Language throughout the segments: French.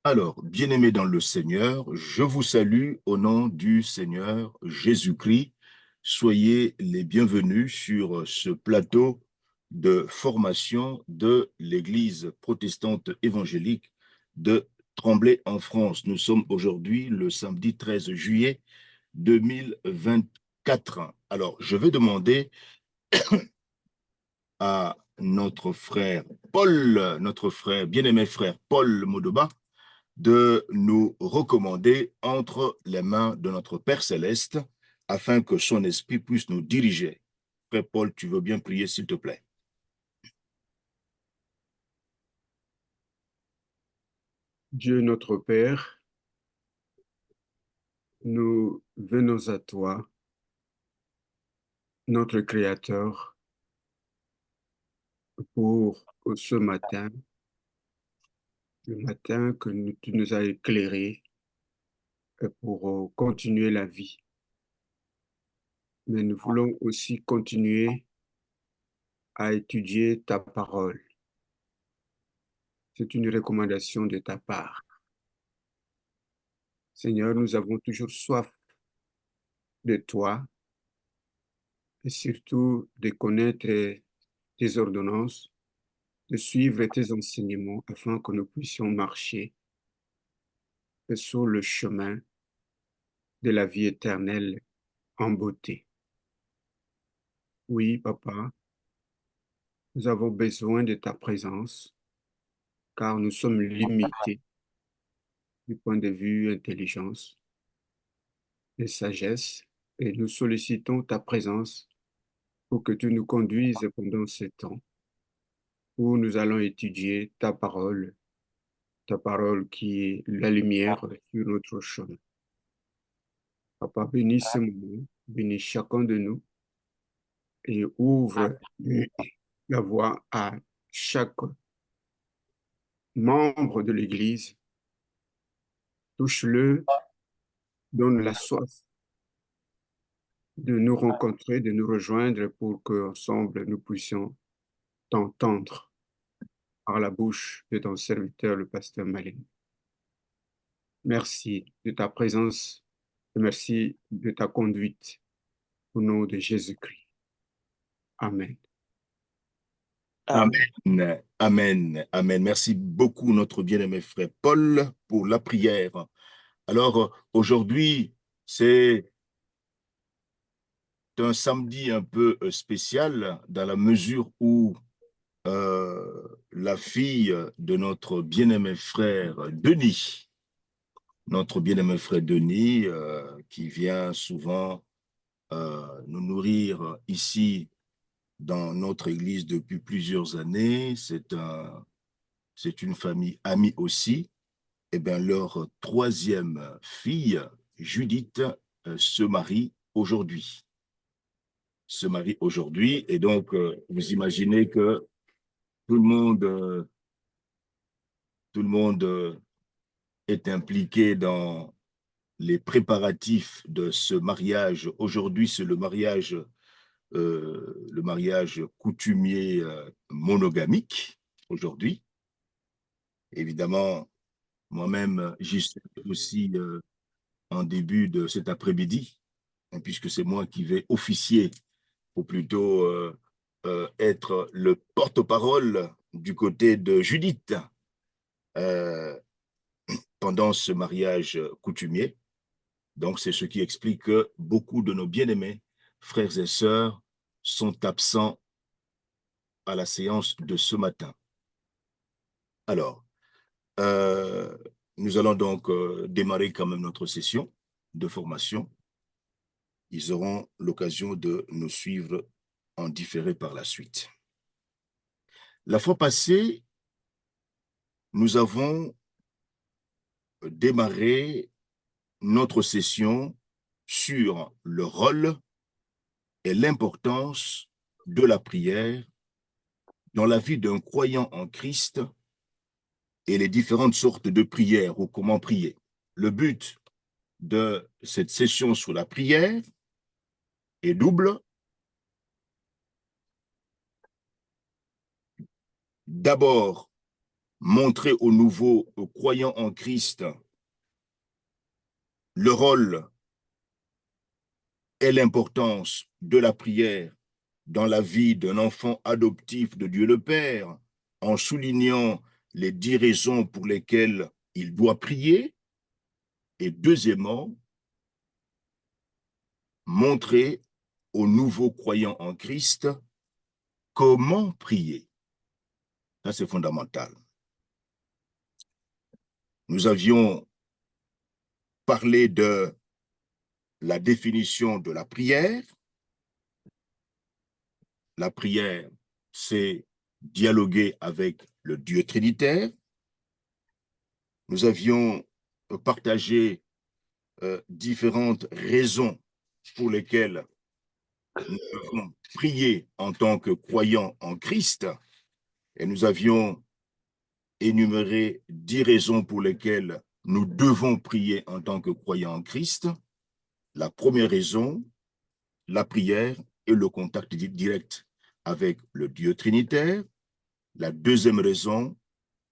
Alors, bien-aimés dans le Seigneur, je vous salue au nom du Seigneur Jésus-Christ. Soyez les bienvenus sur ce plateau de formation de l'Église protestante évangélique de Tremblay en France. Nous sommes aujourd'hui le samedi 13 juillet 2024. Alors, je vais demander à notre frère Paul, notre frère, bien-aimé frère Paul Modoba, de nous recommander entre les mains de notre Père céleste afin que son esprit puisse nous diriger. Frère Paul, tu veux bien prier, s'il te plaît? Dieu notre Père, nous venons à toi, notre Créateur, pour ce matin, le matin que tu nous as éclairé pour continuer la vie. Mais nous voulons aussi continuer à étudier ta parole. C'est une recommandation de ta part. Seigneur, nous avons toujours soif de toi et surtout de connaître tes ordonnances, de suivre tes enseignements afin que nous puissions marcher sur le chemin de la vie éternelle en beauté. Oui, papa, nous avons besoin de ta présence car nous sommes limités du point de vue intelligence et sagesse et nous sollicitons ta présence pour que tu nous conduises pendant ce temps où nous allons étudier ta parole qui est la lumière sur notre chemin. Papa, bénis ce moment, bénis chacun de nous et ouvre la voie à chaque membre de l'Église. Touche-le, donne la soif de nous rencontrer, de nous rejoindre pour qu'ensemble nous puissions t'entendre par la bouche de ton serviteur, le pasteur Malin. Merci de ta présence et merci de ta conduite au nom de Jésus-Christ. Amen. Amen. Amen. Amen. Merci beaucoup, notre bien-aimé frère Paul, pour la prière. Alors, aujourd'hui, c'est un samedi un peu spécial dans la mesure où la fille de notre bien-aimé frère Denis, qui vient souvent nous nourrir ici dans notre église depuis plusieurs années. C'est une famille amie aussi. Et bien, leur troisième fille, Judith, se marie aujourd'hui. Se marie aujourd'hui. Et donc, vous imaginez que tout le monde, euh, tout le monde est impliqué dans les préparatifs de ce mariage. Aujourd'hui, c'est le mariage coutumier monogamique aujourd'hui. Évidemment, moi-même, j'y suis aussi en début de cet après-midi, hein, puisque c'est moi qui vais officier, ou plutôt être le porte-parole du côté de Judith euh, pendant ce mariage coutumier. Donc, c'est ce qui explique que beaucoup de nos bien-aimés frères et sœurs sont absents à la séance de ce matin. Alors, euh, nous allons donc démarrer quand même notre session de formation. Ils auront l'occasion de nous suivre en différé par la suite. La fois passée, nous avons démarré notre session sur le rôle et l'importance de la prière dans la vie d'un croyant en Christ et les différentes sortes de prières ou comment prier. Le but de cette session sur la prière est double. D'abord, montrer aux nouveaux croyants en Christ le rôle et l'importance de la prière dans la vie d'un enfant adoptif de Dieu le Père, en soulignant les 10 raisons pour lesquelles il doit prier, et deuxièmement, montrer aux nouveaux croyants en Christ comment prier. Ça, c'est fondamental. Nous avions parlé de la définition de la prière. La prière, c'est dialoguer avec le Dieu trinitaire. Nous avions partagé différentes raisons pour lesquelles nous devons prier en tant que croyants en Christ, et nous avions énuméré 10 raisons pour lesquelles nous devons prier en tant que croyants en Christ. La première raison, la prière et le contact direct avec le Dieu trinitaire. La deuxième raison,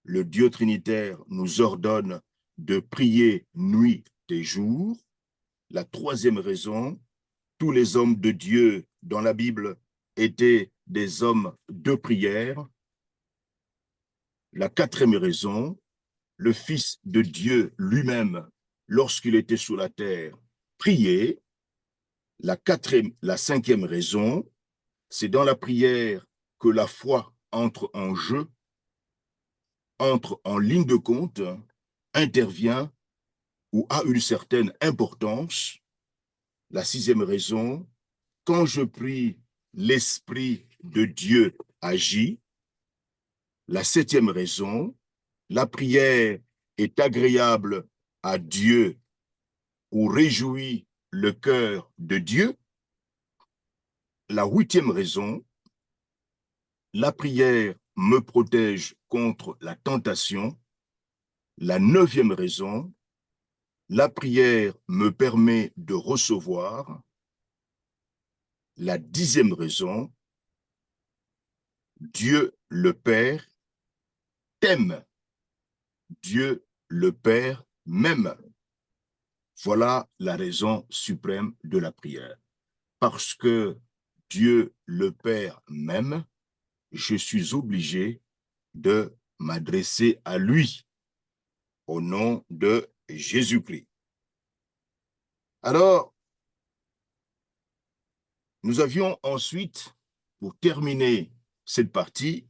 le Dieu trinitaire nous ordonne de prier nuit et jour. La troisième raison, tous les hommes de Dieu dans la Bible étaient des hommes de prière. La quatrième raison, le Fils de Dieu lui-même, lorsqu'il était sur la terre, priait. La cinquième raison, c'est dans la prière que la foi entre en jeu, entre en ligne de compte, intervient ou a une certaine importance. La sixième raison, quand je prie, l'Esprit de Dieu agit. La septième raison, la prière est agréable à Dieu ou réjouit le cœur de Dieu. La huitième raison, la prière me protège contre la tentation. La neuvième raison, la prière me permet de recevoir. La dixième raison, Dieu le Père t'aime. Dieu le Père m'aime. Voilà la raison suprême de la prière. Parce que Dieu le Père m'aime, je suis obligé de m'adresser à lui au nom de Jésus-Christ. Alors, nous avions ensuite, pour terminer cette partie,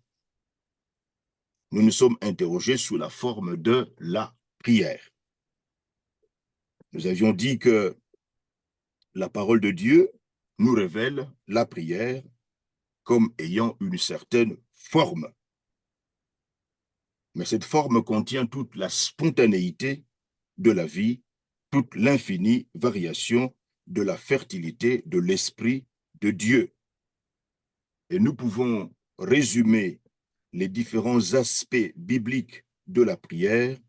nous nous sommes interrogés sur la forme de la prière. Nous avions dit que la parole de Dieu nous révèle la prière comme ayant une certaine forme. Mais cette forme contient toute la spontanéité de la vie, toute l'infinie variation de la fertilité de l'Esprit de Dieu. Et nous pouvons résumer les différents aspects bibliques de la prière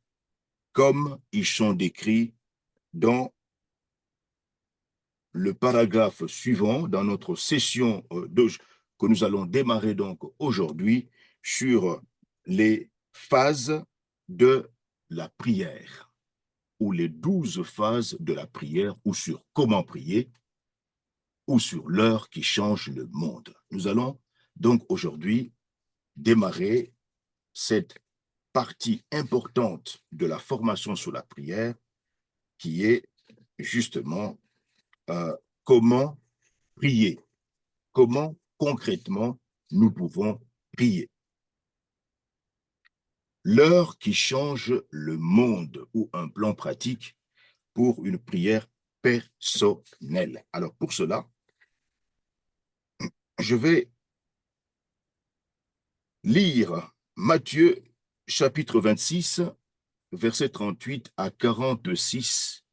comme ils sont décrits dans le paragraphe suivant, dans notre session que nous allons démarrer donc aujourd'hui sur les phases de la prière, ou les 12 phases de la prière, ou sur comment prier, ou sur l'heure qui change le monde. Nous allons donc aujourd'hui démarrer cette partie importante de la formation sur la prière, qui est justement comment prier, comment concrètement nous pouvons prier. L'heure qui change le monde, ou un plan pratique pour une prière personnelle. Alors pour cela, je vais lire Matthieu chapitre 26, versets 38 à 46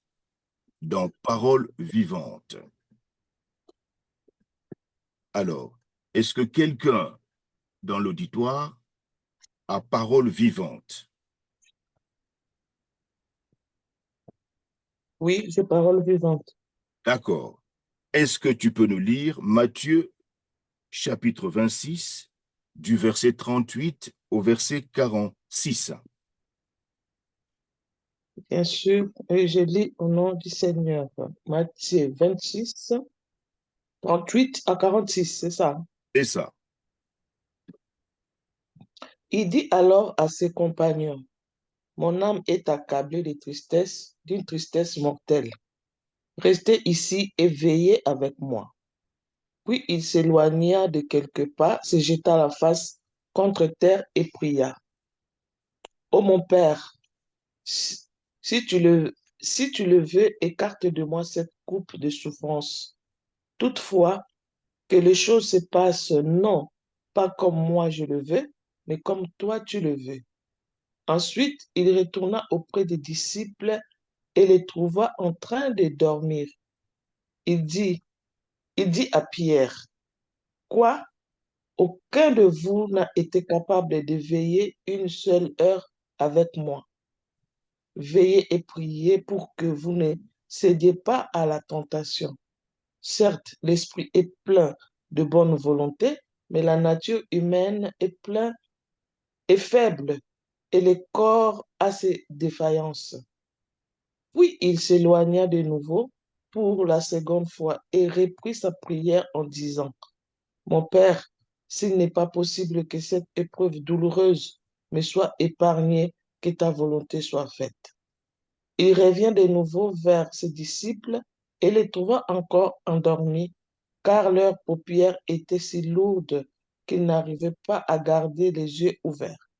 dans Parole vivante. Alors, est-ce que quelqu'un dans l'auditoire a Parole vivante? Oui, j'ai Parole vivante. D'accord. Est-ce que tu peux nous lire Matthieu chapitre 26 du verset 38 au verset 46. Bien sûr, et je lis au nom du Seigneur. Matthieu 26, 38 à 46, c'est ça. Et ça. Il dit alors à ses compagnons, mon âme est accablée de tristesse, d'une tristesse mortelle. Restez ici et veillez avec moi. Puis il s'éloigna de quelques pas, se jeta la face contre terre et pria. Ô mon Père, si si tu le, si tu le veux, écarte de moi cette coupe de souffrance. Toutefois, que les choses se passent non pas comme moi je le veux, mais comme toi tu le veux. Ensuite, il retourna auprès des disciples et les trouva en train de dormir. Il dit, il dit à Pierre, quoi? Aucun de vous n'a été capable de veiller une seule heure avec moi. Veillez et priez pour que vous ne cédiez pas à la tentation. Certes, l'esprit est plein de bonne volonté, mais la nature humaine est faible et le corps a ses défaillances. Puis il s'éloigna de nouveau pour la seconde fois et reprit sa prière en disant, mon Père, s'il n'est pas possible que cette épreuve douloureuse me soit épargnée, que ta volonté soit faite. Il revient de nouveau vers ses disciples et les trouva encore endormis, car leurs paupières étaient si lourdes qu'ils n'arrivaient pas à garder les yeux ouverts.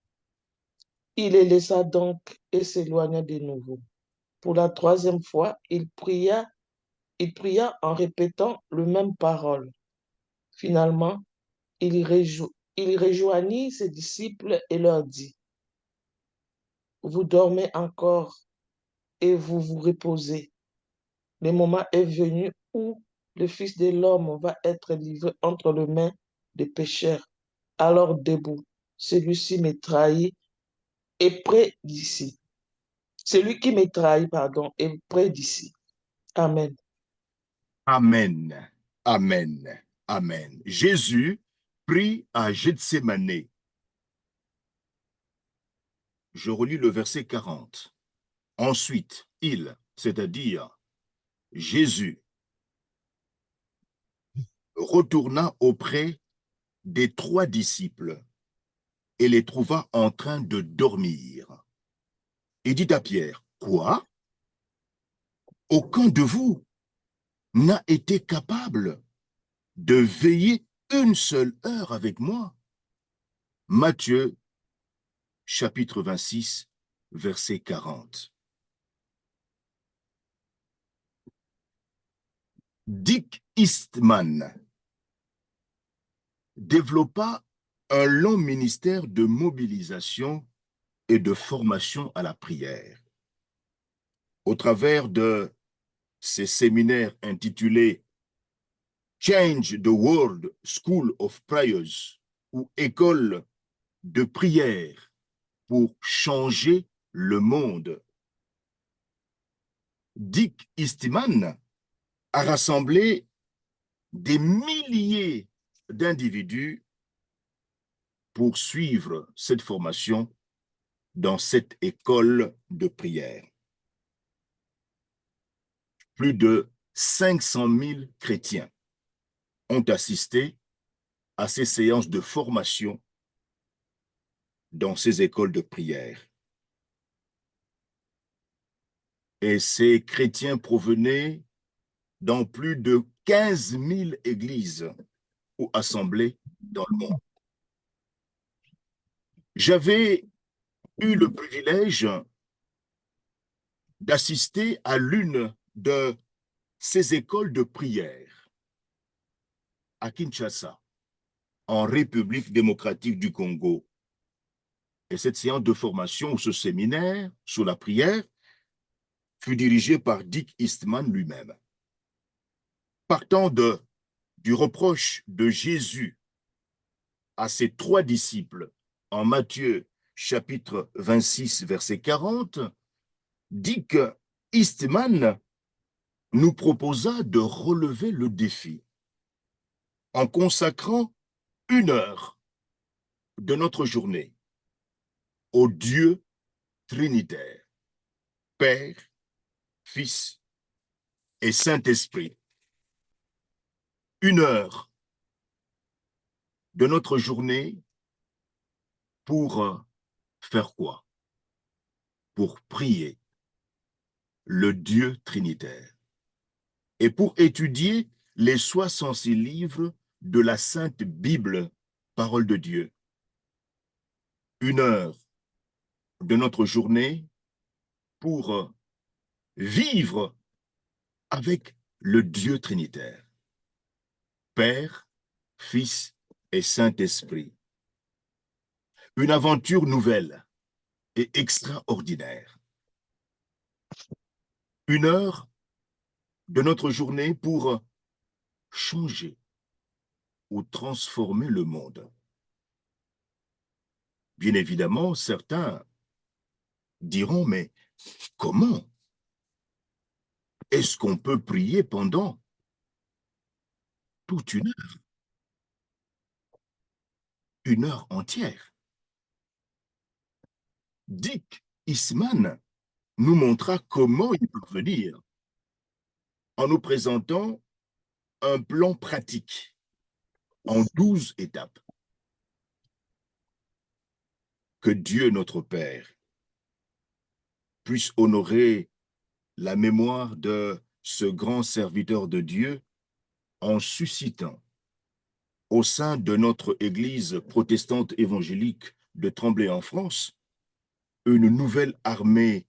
Il les laissa donc et s'éloigna de nouveau. Pour la troisième fois, il pria en répétant les mêmes paroles. Finalement, il rejoignit ses disciples et leur dit, vous dormez encore et vous vous reposez. Le moment est venu où le Fils de l'homme va être livré entre les mains des pécheurs. Alors debout, celui-ci me trahit est près d'ici. Celui qui me trahit, pardon, est près d'ici. Amen. Amen. Amen. Amen. Jésus prie à Gethsémané. Je relis le verset 40. Ensuite, il, c'est-à-dire Jésus, retourna auprès des 3 disciples et les trouva en train de dormir. Il dit à Pierre, quoi? Aucun de vous n'a été capable de veiller une seule heure avec moi? Matthieu, chapitre 26, verset 40. Dick Eastman développa un long ministère de mobilisation et de formation à la prière. Au travers de ses séminaires intitulés Change the World School of Prayers ou École de prière pour changer le monde, Dick Eastman a rassemblé des milliers d'individus pour suivre cette formation dans cette école de prière. Plus de 500 000 chrétiens ont assisté à ces séances de formation dans ces écoles de prière. Et ces chrétiens provenaient dans plus de 15 000 églises ou assemblées dans le monde. J'avais eu le privilège d'assister à l'une de ces écoles de prière à Kinshasa, en République démocratique du Congo. Et cette séance de formation ou ce séminaire sur la prière fut dirigé par Dick Eastman lui-même. Partant du reproche de Jésus à ses 3 disciples en Matthieu chapitre 26 verset 40, Dick Eastman nous proposa de relever le défi en consacrant 1 heure de notre journée au Dieu trinitaire, Père, Fils et Saint-Esprit. 1 heure de notre journée pour faire quoi? Pour prier le Dieu trinitaire et pour étudier les 66 livres de la Sainte Bible, parole de Dieu. 1 heure de notre journée pour vivre avec le Dieu trinitaire, Père, Fils et Saint-Esprit. Une aventure nouvelle et extraordinaire. 1 heure de notre journée pour changer ou transformer le monde. Bien évidemment, certains diront, mais comment est-ce qu'on peut prier pendant toute 1 heure? 1 heure entière. Dick Eastman nous montra comment y parvenir en nous présentant un plan pratique en 12 étapes. Que Dieu notre Père puisse honorer la mémoire de ce grand serviteur de Dieu en suscitant au sein de notre Église protestante évangélique de Tremblay en France une nouvelle armée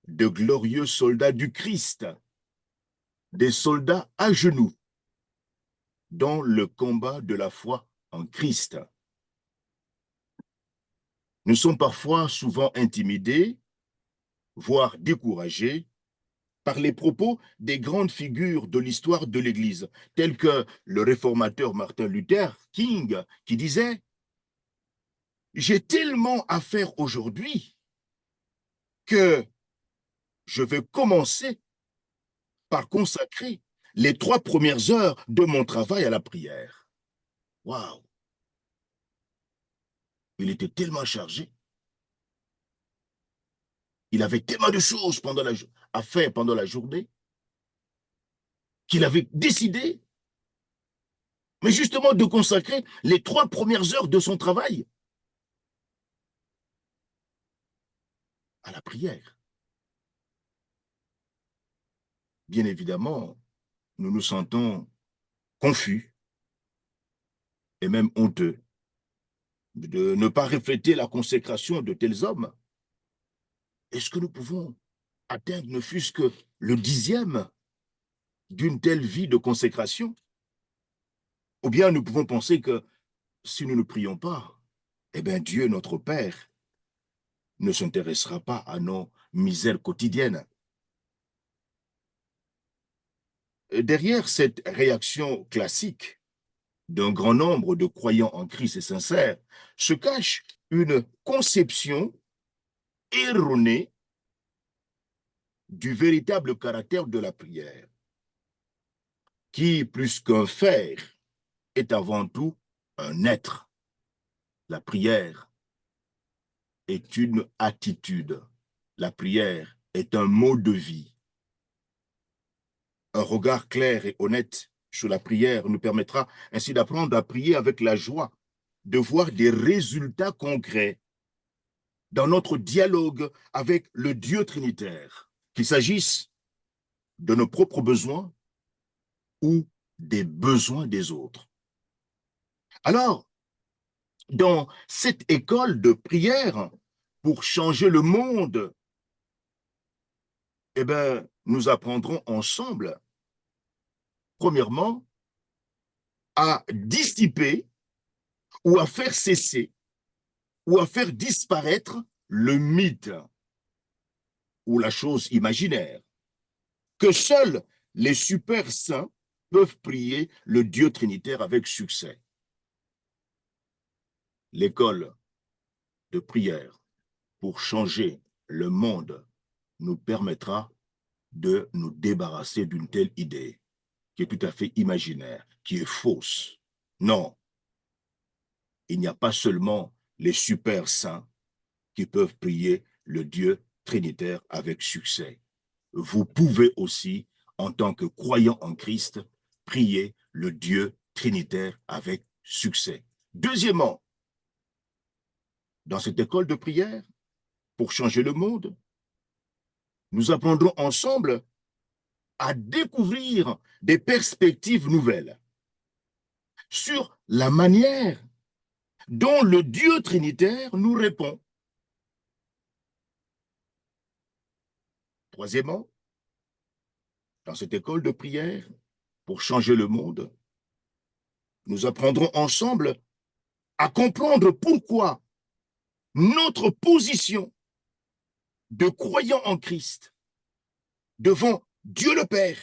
de glorieux soldats du Christ, des soldats à genoux dans le combat de la foi en Christ. Nous sommes parfois souvent intimidés, voire découragés, par les propos des grandes figures de l'histoire de l'Église, tels que le réformateur Martin Luther King, qui disait « J'ai tellement à faire aujourd'hui que je vais commencer par consacrer les 3 premières heures de mon travail à la prière. » Waouh! Il était tellement chargé. Il avait tellement de choses à faire pendant la journée qu'il avait décidé, mais justement de consacrer les 3 premières heures de son travail à la prière. Bien évidemment, nous nous sentons confus et même honteux de ne pas refléter la consécration de tels hommes. Est-ce que nous pouvons atteindre ne fût-ce que le 10e d'une telle vie de consécration? Ou bien nous pouvons penser que si nous ne prions pas, eh bien Dieu, notre Père, ne s'intéressera pas à nos misères quotidiennes. Derrière cette réaction classique d'un grand nombre de croyants en Christ et sincères se cache une conception erronée du véritable caractère de la prière, qui, plus qu'un faire, est avant tout un être. La prière est une attitude. La prière est un mode de vie. Un regard clair et honnête sur la prière nous permettra ainsi d'apprendre à prier avec la joie, de voir des résultats concrets dans notre dialogue avec le Dieu trinitaire, qu'il s'agisse de nos propres besoins ou des besoins des autres. Alors, dans cette école de prière pour changer le monde, eh bien, nous apprendrons ensemble, premièrement, à dissiper ou à faire cesser ou à faire disparaître le mythe ou la chose imaginaire que seuls les super saints peuvent prier le Dieu trinitaire avec succès. L'école de prière pour changer le monde nous permettra de nous débarrasser d'une telle idée qui est tout à fait imaginaire, qui est fausse. Non, il n'y a pas seulement les super saints qui peuvent prier le Dieu trinitaire avec succès. Vous pouvez aussi, en tant que croyant en Christ, prier le Dieu trinitaire avec succès. Deuxièmement, dans cette école de prière, pour changer le monde, nous apprendrons ensemble à découvrir des perspectives nouvelles sur la manière dont le Dieu trinitaire nous répond. Troisièmement, dans cette école de prière, pour changer le monde, nous apprendrons ensemble à comprendre pourquoi notre position de croyant en Christ devant Dieu le Père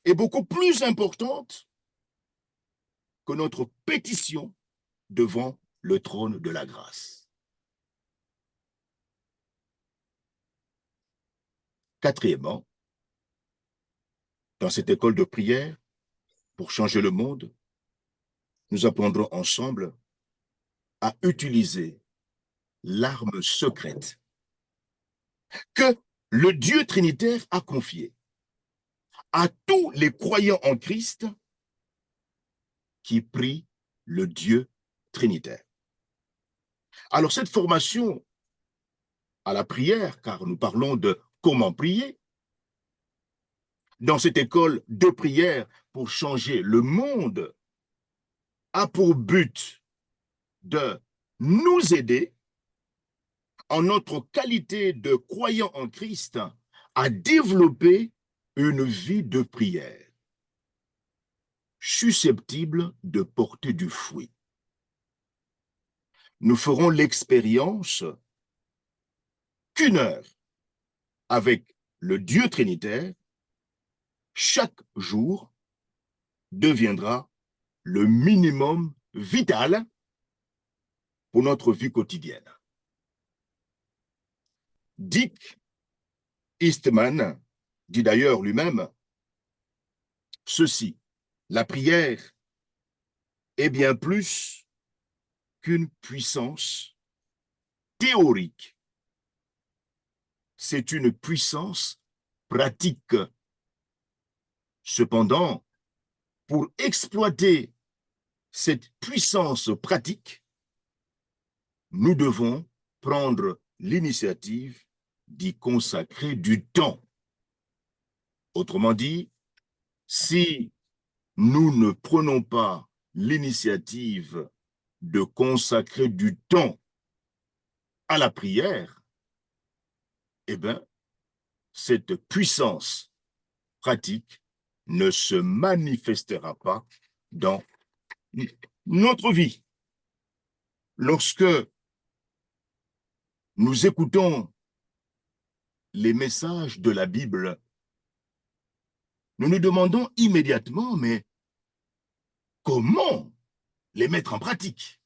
est beaucoup plus importante que notre pétition devant le trône de la grâce. Quatrièmement, dans cette école de prière, pour changer le monde, nous apprendrons ensemble à utiliser l'arme secrète que le Dieu trinitaire a confiée à tous les croyants en Christ qui prient le Dieu trinitaire. Alors cette formation à la prière, car nous parlons de comment prier, dans cette école de prière pour changer le monde, a pour but de nous aider en notre qualité de croyants en Christ à développer une vie de prière susceptible de porter du fruit. Nous ferons l'expérience qu'une heure avec le Dieu trinitaire chaque jour deviendra le minimum vital pour notre vie quotidienne. Dick Eastman dit d'ailleurs lui-même ceci: la prière est bien plus qu'une puissance théorique. C'est une puissance pratique. Cependant, pour exploiter cette puissance pratique, nous devons prendre l'initiative d'y consacrer du temps. Autrement dit, si nous ne prenons pas l'initiative de consacrer du temps à la prière, eh bien, cette puissance pratique ne se manifestera pas dans notre vie. Lorsque nous écoutons les messages de la Bible, nous nous demandons immédiatement, mais comment les mettre en pratique?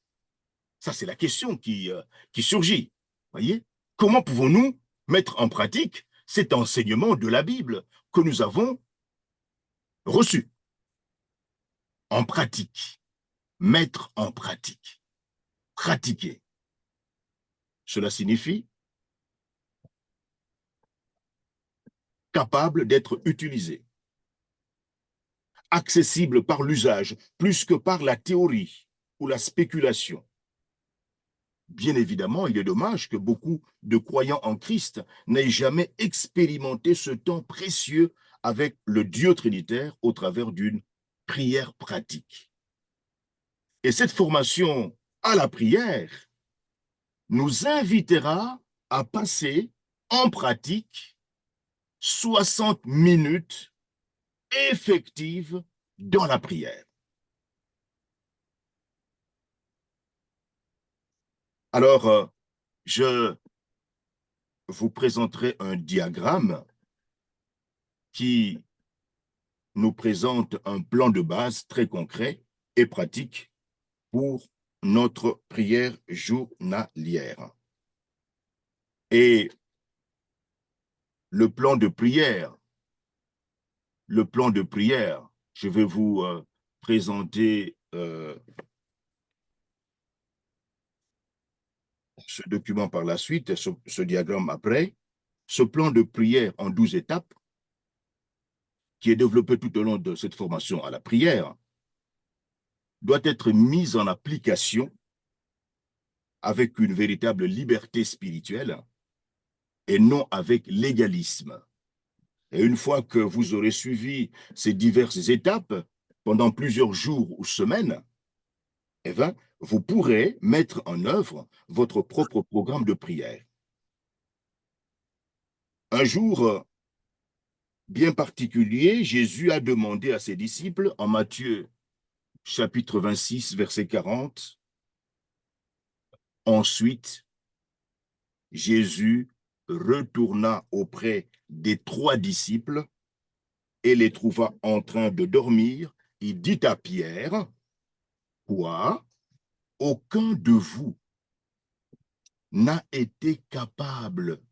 Ça, c'est la question qui surgit. Voyez? Comment pouvons-nous mettre en pratique cet enseignement de la Bible que nous avons reçu? En pratique. Mettre en pratique. Pratiquer. Cela signifie capable d'être utilisé, accessible par l'usage plus que par la théorie ou la spéculation. Bien évidemment, il est dommage que beaucoup de croyants en Christ n'aient jamais expérimenté ce temps précieux avec le Dieu trinitaire au travers d'une prière pratique. Et cette formation à la prière nous invitera à passer en pratique 60 minutes effectives dans la prière. Alors, je vous présenterai un diagramme qui nous présente un plan de base très concret et pratique pour notre prière journalière. Et le plan de prière, je vais vous présenter ce document par la suite, ce diagramme après, ce plan de prière en 12 étapes, qui est développé tout au long de cette formation à la prière, doit être mis en application avec une véritable liberté spirituelle et non avec légalisme. Et une fois que vous aurez suivi ces diverses étapes pendant plusieurs jours ou semaines, eh bien, vous pourrez mettre en œuvre votre propre programme de prière. Un jour bien particulier, Jésus a demandé à ses disciples, en Matthieu chapitre 26, verset 40, ensuite, Jésus retourna auprès des 3 disciples et les trouva en train de dormir. Il dit à Pierre, « Quoi? Aucun de vous n'a été capable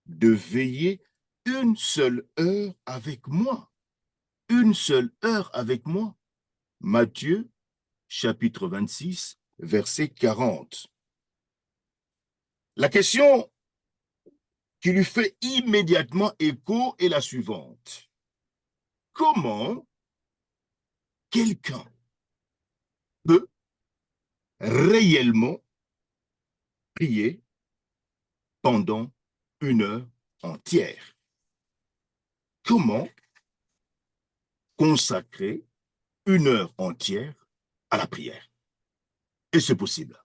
de veiller une seule heure avec moi. Une seule heure avec moi. » Matthieu, chapitre 26, verset 40. La question qui lui fait immédiatement écho est la suivante. Comment quelqu'un peut réellement prier pendant une heure entière? Comment consacrer une heure entière à la prière? Et c'est possible.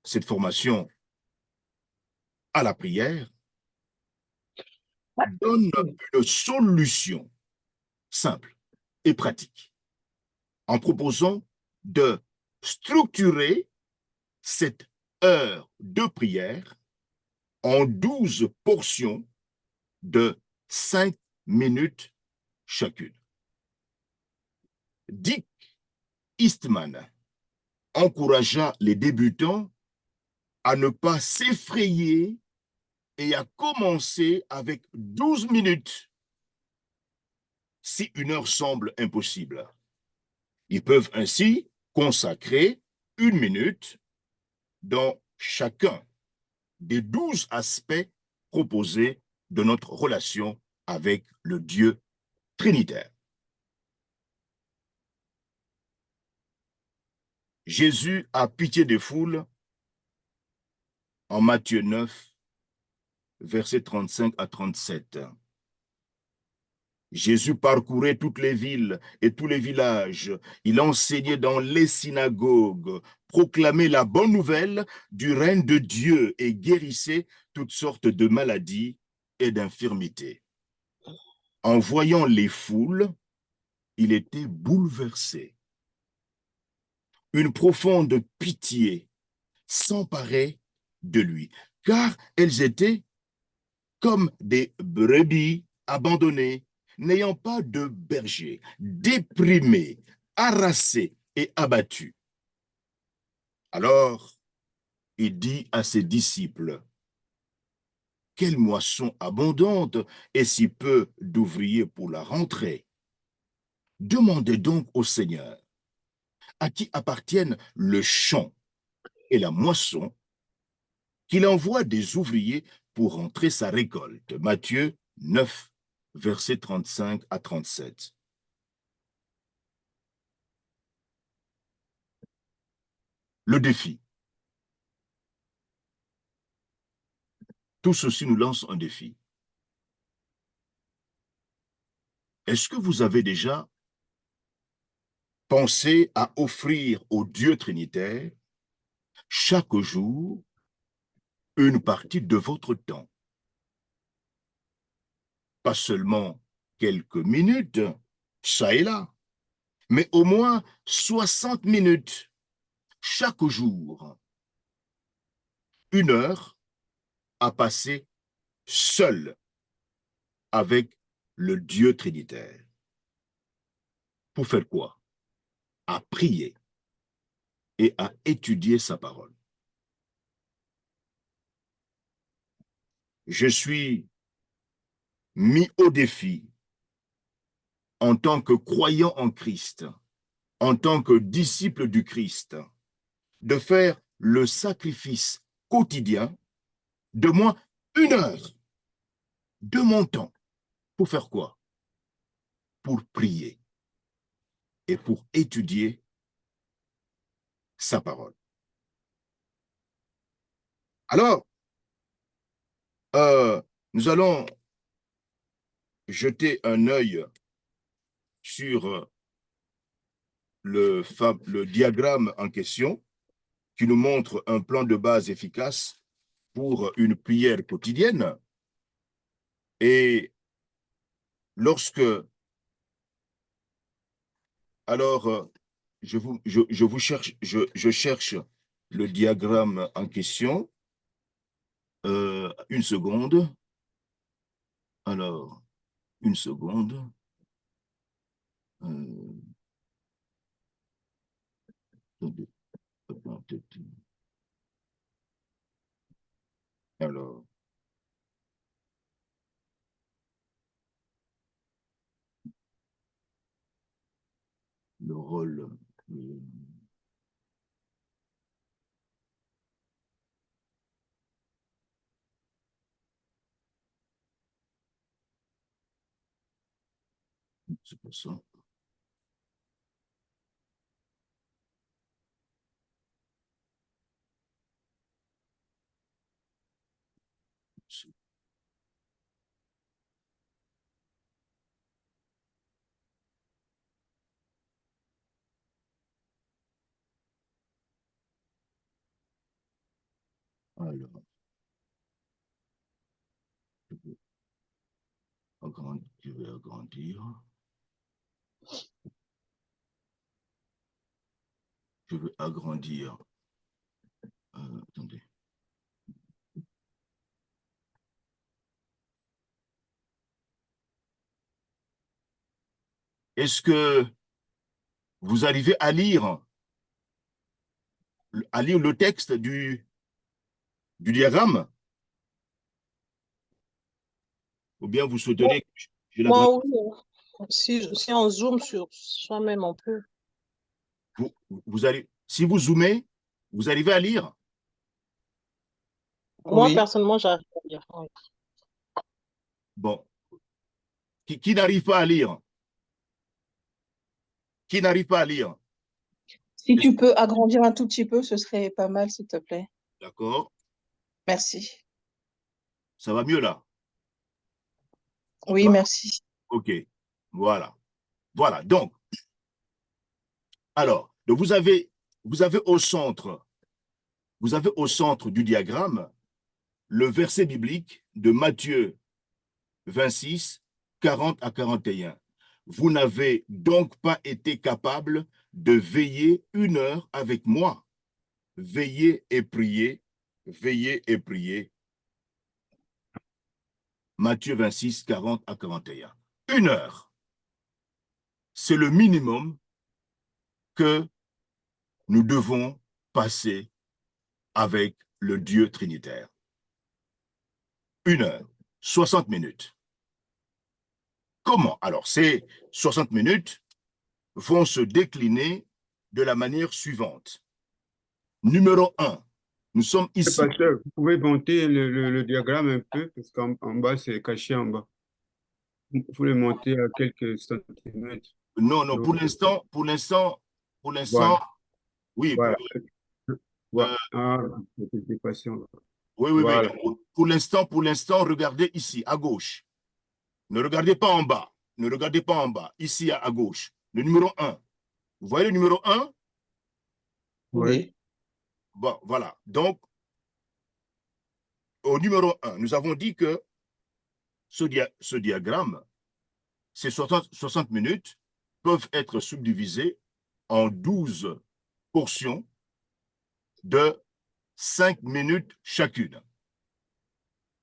Cette formation à la prière donne une solution simple et pratique en proposant de structurer cette heure de prière en 12 portions de 5 minutes chacune. Dick Eastman encouragea les débutants à ne pas s'effrayer et à commencer avec 12 minutes. Si une heure semble impossible, ils peuvent ainsi consacrer 1 minute dans chacun des 12 aspects proposés de notre relation avec le Dieu trinitaire. Jésus a pitié des foules en Matthieu 9, versets 35 à 37. Jésus parcourait toutes les villes et tous les villages. Il enseignait dans les synagogues, proclamait la bonne nouvelle du règne de Dieu et guérissait toutes sortes de maladies et d'infirmités. En voyant les foules, il était bouleversé. Une profonde pitié s'emparait de lui, car elles étaient comme des brebis abandonnées, n'ayant pas de berger, déprimées, harassées et abattues. Alors, il dit à ses disciples, « Quelle moisson abondante et si peu d'ouvriers pour la rentrée. Demandez donc au Seigneur, à qui appartiennent le champ et la moisson, qu'il envoie des ouvriers pour rentrer sa récolte. » Matthieu 9, versets 35 à 37. Le défi. Tout ceci nous lance un défi. Est-ce que vous avez déjà pensé à offrir au Dieu trinitaire chaque jour une partie de votre temps? Pas seulement quelques minutes, ça et là, mais au moins 60 minutes chaque jour. 1 heure à passer seul avec le Dieu trinitaire. Pour faire quoi? À prier et à étudier sa parole. Je suis mis au défi en tant que croyant en Christ, en tant que disciple du Christ, de faire le sacrifice quotidien de moins 1 heure de mon temps. Pour faire quoi? Pour prier et pour étudier sa parole. Alors, nous allons jeter un œil sur le diagramme en question qui nous montre un plan de base efficace pour une prière quotidienne. Et lorsque, alors, je cherche le diagramme en question. Une seconde. Alors, une seconde. Alors, le rôle. C'est pour ça. Alors, je vais agrandir. Je vais agrandir. Attendez. Est-ce que vous arrivez à lire le texte du diagramme? Ou bien vous souhaiterez que je l'agrandisse? Moi, oui. Si on zoome sur soi-même, on peut. Si vous zoomez, vous arrivez à lire? Moi, Oui. personnellement, j'arrive à lire. Oui. Bon. Qui n'arrive pas à lire? Qui n'arrive pas à lire? Si tu peux agrandir un tout petit peu, ce serait pas mal, s'il te plaît. D'accord. Merci. Ça va mieux là? Oui, merci. OK. Voilà. Voilà. Donc, alors, vous avez au centre du diagramme le verset biblique de Matthieu 26, 40 à 41. Vous n'avez donc pas été capable de veiller 1 heure avec moi. Veillez et priez, veillez et priez. Matthieu 26, 40 à 41. 1 heure. C'est le minimum que nous devons passer avec le Dieu trinitaire. 1 heure, 60 minutes. Comment? Alors, ces 60 minutes vont se décliner de la manière suivante. Numéro 1, nous sommes ici. Pasteur, vous pouvez monter le diagramme un peu, parce qu'en bas, c'est caché en bas. Vous pouvez monter à quelques centimètres. Non, pour l'instant, Voilà. oui. Voilà. Euh, oui. Voilà. Pour l'instant, regardez ici, à gauche. Ne regardez pas en bas. Ne regardez pas en bas. Ici, à gauche. Le numéro 1. Vous voyez le numéro 1? Oui. Bon, voilà. Donc, au numéro 1, nous avons dit que ce diagramme, ces 60 minutes, peuvent être subdivisées en 12 portions de 5 minutes chacune.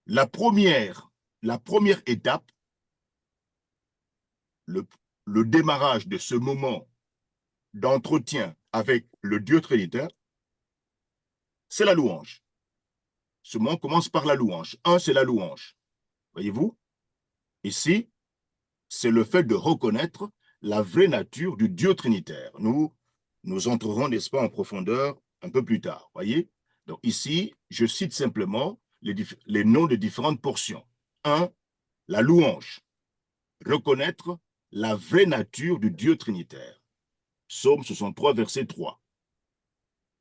La première étape, le démarrage de ce moment d'entretien avec le Dieu trinitaire, c'est la louange. Ce moment commence par la louange. 1, c'est la louange. Voyez-vous? Ici, c'est le fait de reconnaître la vraie nature du Dieu trinitaire. Nous entrerons, n'est-ce pas, en profondeur un peu plus tard, voyez. Donc ici, je cite simplement les noms de différentes portions. 1. La louange. Reconnaître la vraie nature du Dieu trinitaire. Psaume 63, verset 3.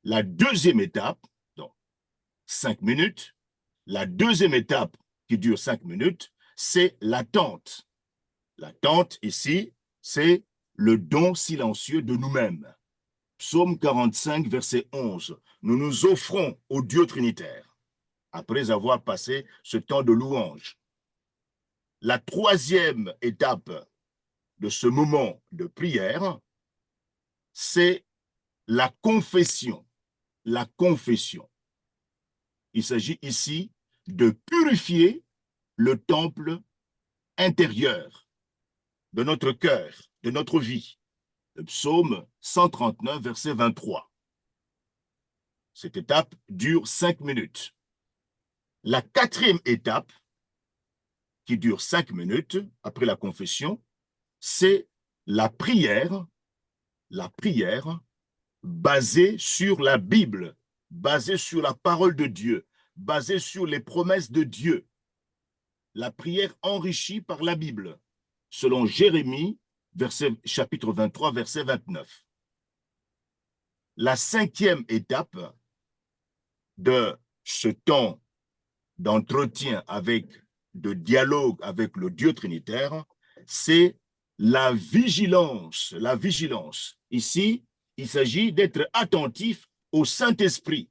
La deuxième étape, donc 5 minutes, la deuxième étape qui dure 5 minutes, c'est l'attente. L'attente ici, c'est le don silencieux de nous-mêmes. Psaume 45, verset 11. Nous nous offrons au Dieu trinitaire après avoir passé ce temps de louange. La troisième étape de ce moment de prière, c'est la confession. La confession. Il s'agit ici de purifier le temple intérieur de notre cœur, de notre vie. Le psaume 139, verset 23. Cette étape dure 5 minutes. La quatrième étape, qui dure 5 minutes après la confession, c'est la prière basée sur la Bible, basée sur la parole de Dieu, basée sur les promesses de Dieu. La prière enrichie par la Bible, selon Jérémie, chapitre 23, verset 29. La cinquième étape de ce temps d'entretien de dialogue avec le Dieu trinitaire, c'est la vigilance. La vigilance. Ici, il s'agit d'être attentif au Saint-Esprit,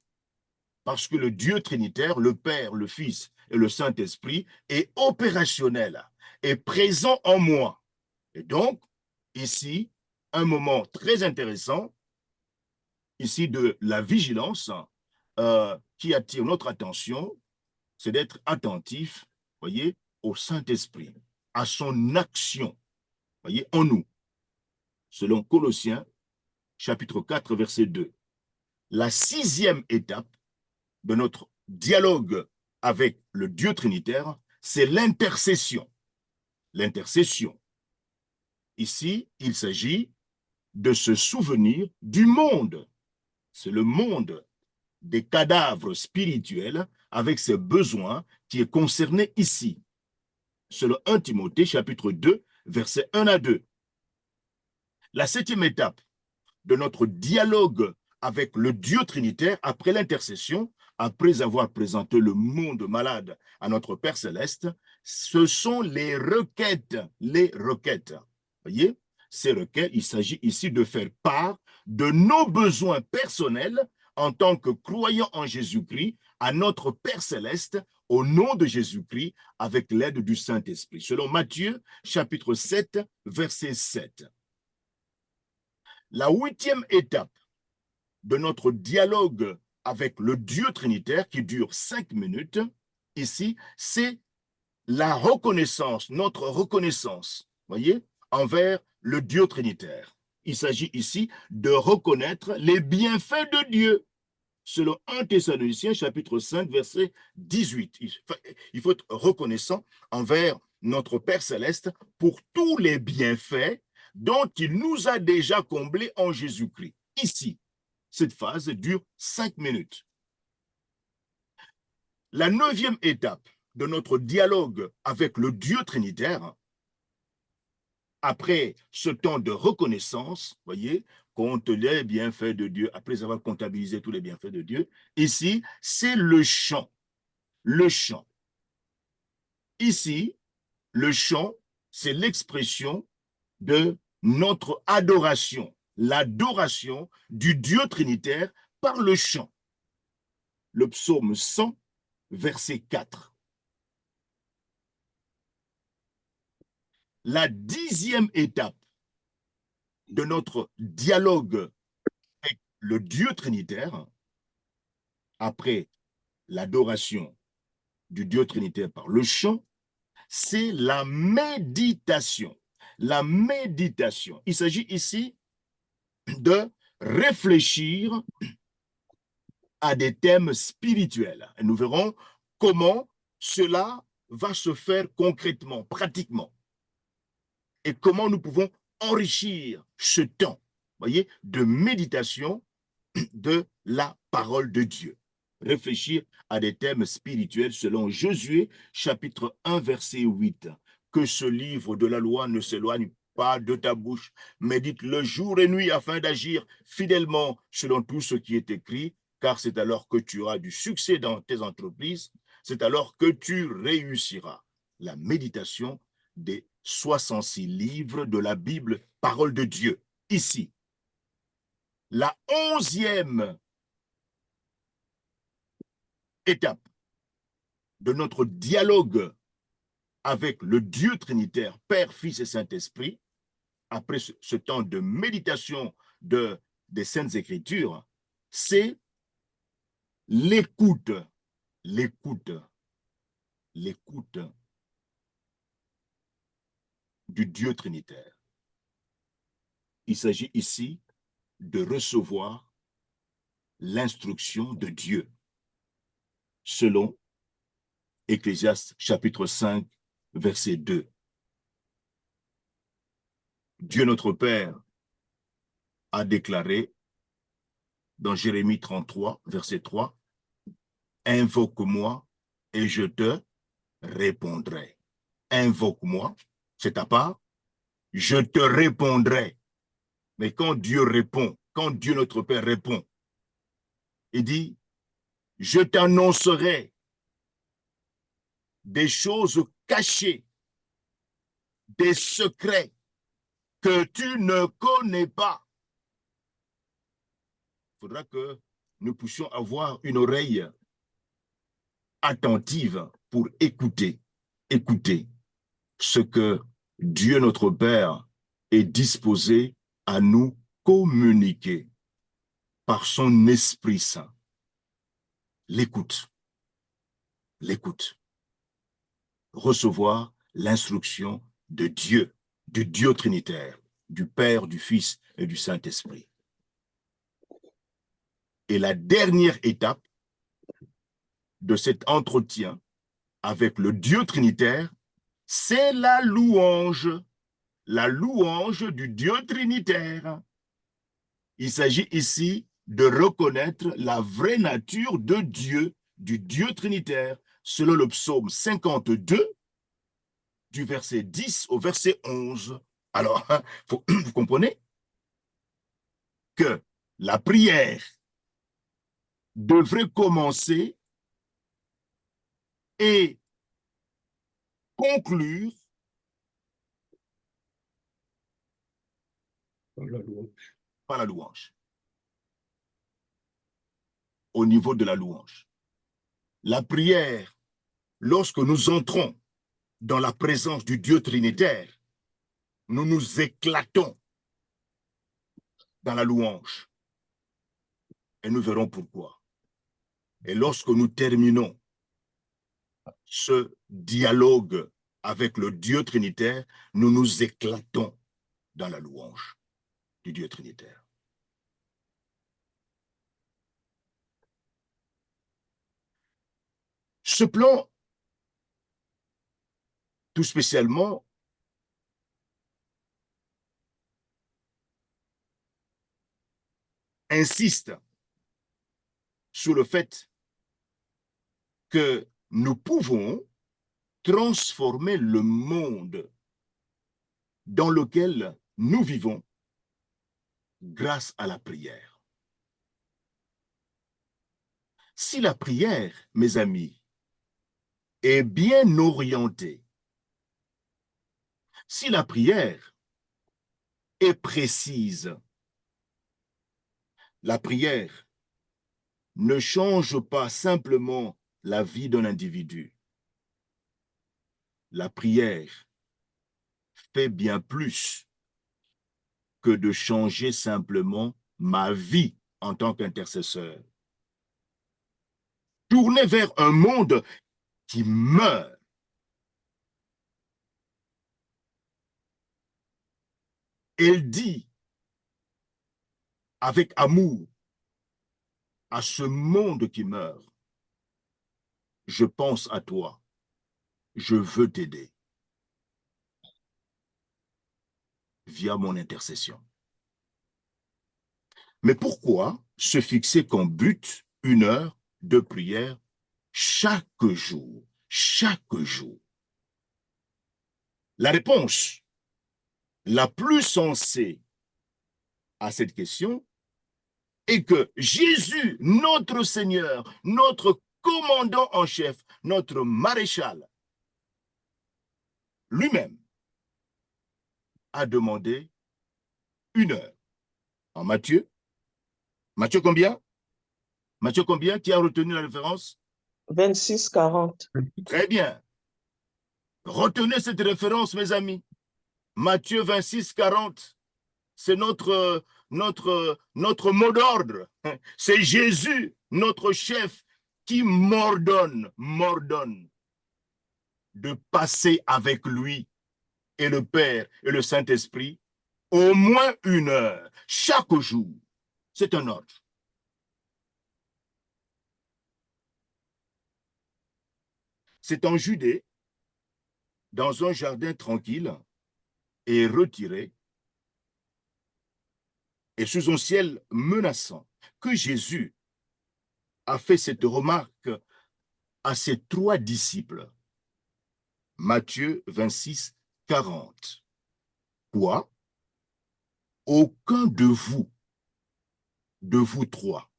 parce que le Dieu trinitaire, le Père, le Fils et le Saint-Esprit est opérationnel, est présent en moi. Et donc, ici, un moment très intéressant, ici de la vigilance, qui attire notre attention, c'est d'être attentif, voyez, au Saint-Esprit, à son action, voyez, en nous, selon Colossiens, chapitre 4, verset 2. La sixième étape de notre dialogue avec le Dieu trinitaire, c'est l'intercession. L'intercession. Ici, il s'agit de se souvenir du monde. C'est le monde des cadavres spirituels avec ses besoins qui est concerné ici. Selon 1 Timothée, chapitre 2, versets 1 à 2. La septième étape de notre dialogue avec le Dieu trinitaire après l'intercession, après avoir présenté le monde malade à notre Père Céleste, ce sont les requêtes. Les requêtes. Voyez, ces requêtes, il s'agit ici de faire part de nos besoins personnels en tant que croyants en Jésus-Christ à notre Père Céleste au nom de Jésus-Christ avec l'aide du Saint-Esprit. Selon Matthieu, chapitre 7, verset 7. La huitième étape de notre dialogue avec le Dieu trinitaire qui dure 5 minutes, ici, c'est la reconnaissance, notre reconnaissance, voyez, envers le Dieu trinitaire. Il s'agit ici de reconnaître les bienfaits de Dieu. Selon 1 Thessaloniciens, chapitre 5, verset 18. Il faut être reconnaissant envers notre Père Céleste pour tous les bienfaits dont il nous a déjà comblés en Jésus-Christ. Ici, cette phase dure 5 minutes. La neuvième étape de notre dialogue avec le Dieu trinitaire, après ce temps de reconnaissance, voyez, compte les bienfaits de Dieu, après avoir comptabilisé tous les bienfaits de Dieu, ici, c'est le chant. Le chant. Ici, le chant, c'est l'expression de notre adoration, l'adoration du Dieu trinitaire par le chant. Le psaume 100, verset 4. La 10e étape de notre dialogue avec le Dieu trinitaire, après l'adoration du Dieu trinitaire par le chant, c'est la méditation. La méditation. Il s'agit ici de réfléchir à des thèmes spirituels. Et nous verrons comment cela va se faire concrètement, pratiquement. Et comment nous pouvons enrichir ce temps, voyez, de méditation, de la parole de Dieu. Réfléchir à des thèmes spirituels selon Josué, chapitre 1, verset 8. Que ce livre de la loi ne s'éloigne pas de ta bouche, médite-le jour et nuit afin d'agir fidèlement selon tout ce qui est écrit, car c'est alors que tu auras du succès dans tes entreprises, c'est alors que tu réussiras. La méditation des 66 livres de la Bible, parole de Dieu. Ici, la 11e étape de notre dialogue avec le Dieu trinitaire, Père, Fils et Saint-Esprit, après ce temps de méditation des Saintes Écritures, c'est l'écoute, l'écoute, l'écoute du Dieu trinitaire. Il s'agit ici de recevoir l'instruction de Dieu, selon Ecclésiaste chapitre 5, verset 2. Dieu notre Père a déclaré dans Jérémie 33, verset 3, « Invoque-moi et je te répondrai. » Invoque-moi, c'est ta part, je te répondrai. Mais quand Dieu répond, quand Dieu notre Père répond, il dit, je t'annoncerai des choses cachées, des secrets que tu ne connais pas. Il faudra que nous puissions avoir une oreille attentive pour écouter ce que Dieu notre Père est disposé à nous communiquer par son Esprit Saint. L'écoute, recevoir l'instruction de Dieu, du Dieu trinitaire, du Père, du Fils et du Saint-Esprit. Et la dernière étape de cet entretien avec le Dieu trinitaire, c'est la louange du Dieu trinitaire. Il s'agit ici de reconnaître la vraie nature de Dieu, du Dieu trinitaire, selon le psaume 52, du verset 10 au verset 11. Alors, vous comprenez que la prière devrait commencer et conclure par la louange. Au niveau de la louange. La prière, lorsque nous entrons dans la présence du Dieu trinitaire, nous nous éclatons dans la louange. Et nous verrons pourquoi. Et lorsque nous terminons ce dialogue avec le Dieu trinitaire, nous nous éclatons dans la louange du Dieu trinitaire. Ce plan, tout spécialement, insiste sur le fait que nous pouvons transformer le monde dans lequel nous vivons grâce à la prière. Si la prière, mes amis, est bien orientée, si la prière est précise, la prière ne change pas simplement la vie d'un individu. La prière fait bien plus que de changer simplement ma vie en tant qu'intercesseur. Tourner vers un monde qui meurt. Elle dit avec amour à ce monde qui meurt, je pense à toi, je veux t'aider via mon intercession. Mais pourquoi se fixer comme but 1 heure de prière chaque jour? Chaque jour. La réponse la plus sensée à cette question est que Jésus, notre Seigneur, notre commandant en chef, notre maréchal, lui-même a demandé 1 heure. En Matthieu combien? Matthieu combien? Qui a retenu la référence? 26-40. Très bien. Retenez cette référence, mes amis. Matthieu 26-40. C'est notre mot d'ordre. C'est Jésus, notre chef, qui m'ordonne de passer avec lui et le Père et le Saint-Esprit au moins 1 heure chaque jour. C'est un ordre. C'est en Judée, dans un jardin tranquille et retiré, et sous un ciel menaçant, que Jésus a fait cette remarque à ses 3 disciples. Matthieu 26, 40. Quoi? Aucun de vous 3,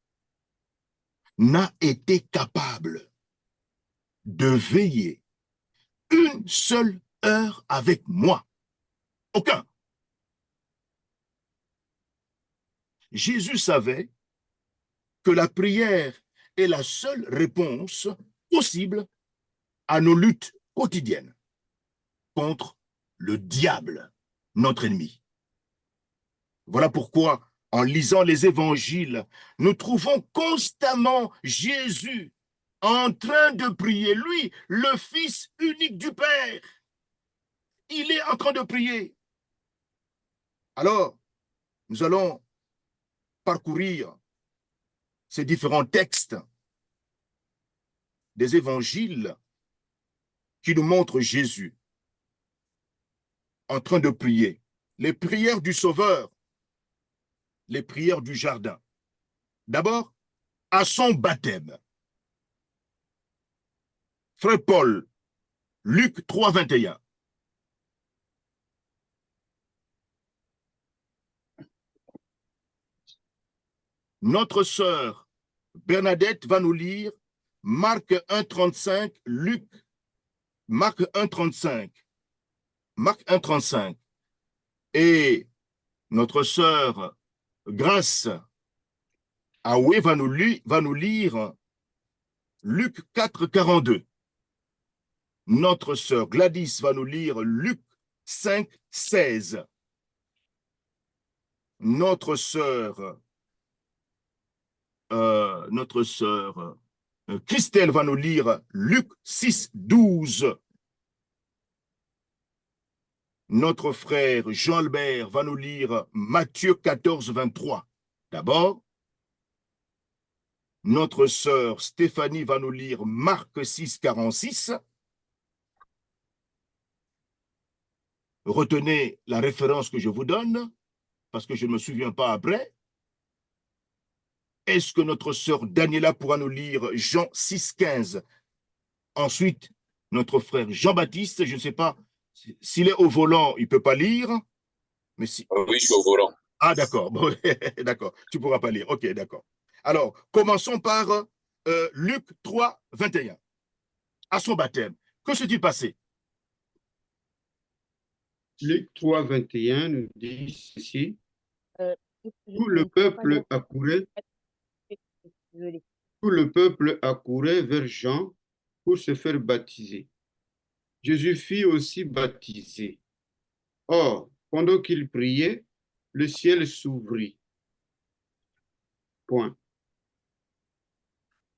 n'a été capable de veiller 1 seule heure avec moi. Aucun. Jésus savait que la prière est la seule réponse possible à nos luttes quotidiennes contre le diable, notre ennemi. Voilà pourquoi, en lisant les évangiles, nous trouvons constamment Jésus en train de prier, lui, le Fils unique du Père. Il est en train de prier. Alors, nous allons parcourir ces différents textes des évangiles qui nous montrent Jésus en train de prier. Les prières du Sauveur, les prières du jardin. D'abord, à son baptême. Frère Paul, Luc 3, 21. Notre sœur Bernadette va nous lire Marc 1, 35, Marc 1, 35. Marc 1, 35. Et notre sœur Grâce Aoué va nous lire Luc 4, 42. Notre sœur Gladys va nous lire Luc 5, 16. Notre sœur Christelle va nous lire Luc 6, 12. Notre frère Jean-Albert va nous lire Matthieu 14, 23. D'abord, notre sœur Stéphanie va nous lire Marc 6, 46. Retenez la référence que je vous donne, parce que je ne me souviens pas après. Est-ce que notre sœur Daniela pourra nous lire Jean 6, 15? Ensuite, notre frère Jean-Baptiste, je ne sais pas, s'il est au volant, il ne peut pas lire. Mais si... Oui, je suis au volant. Ah, d'accord. Bon, d'accord. Tu ne pourras pas lire. OK, d'accord. Alors, commençons par Luc 3, 21. À son baptême, que s'est-il passé? Luc 3, 21 nous dit ceci. Tout le peuple accourait vers Jean pour se faire baptiser. Jésus fit aussi baptiser. Or, pendant qu'il priait, le ciel s'ouvrit. Point.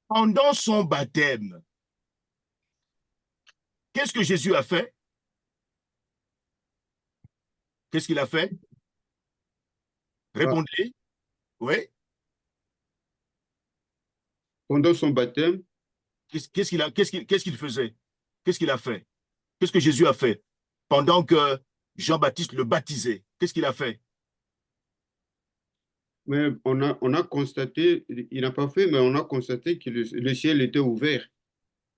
Pendant son baptême, qu'est-ce que Jésus a fait? Qu'est-ce qu'il a fait? Répondez. Oui. Pendant son baptême, Qu'est-ce qu'il faisait? Qu'est-ce qu'il a fait? Qu'est-ce que Jésus a fait? Pendant que Jean-Baptiste le baptisait, qu'est-ce qu'il a fait? Mais on a constaté, il n'a pas fait, mais on a constaté que le ciel était ouvert.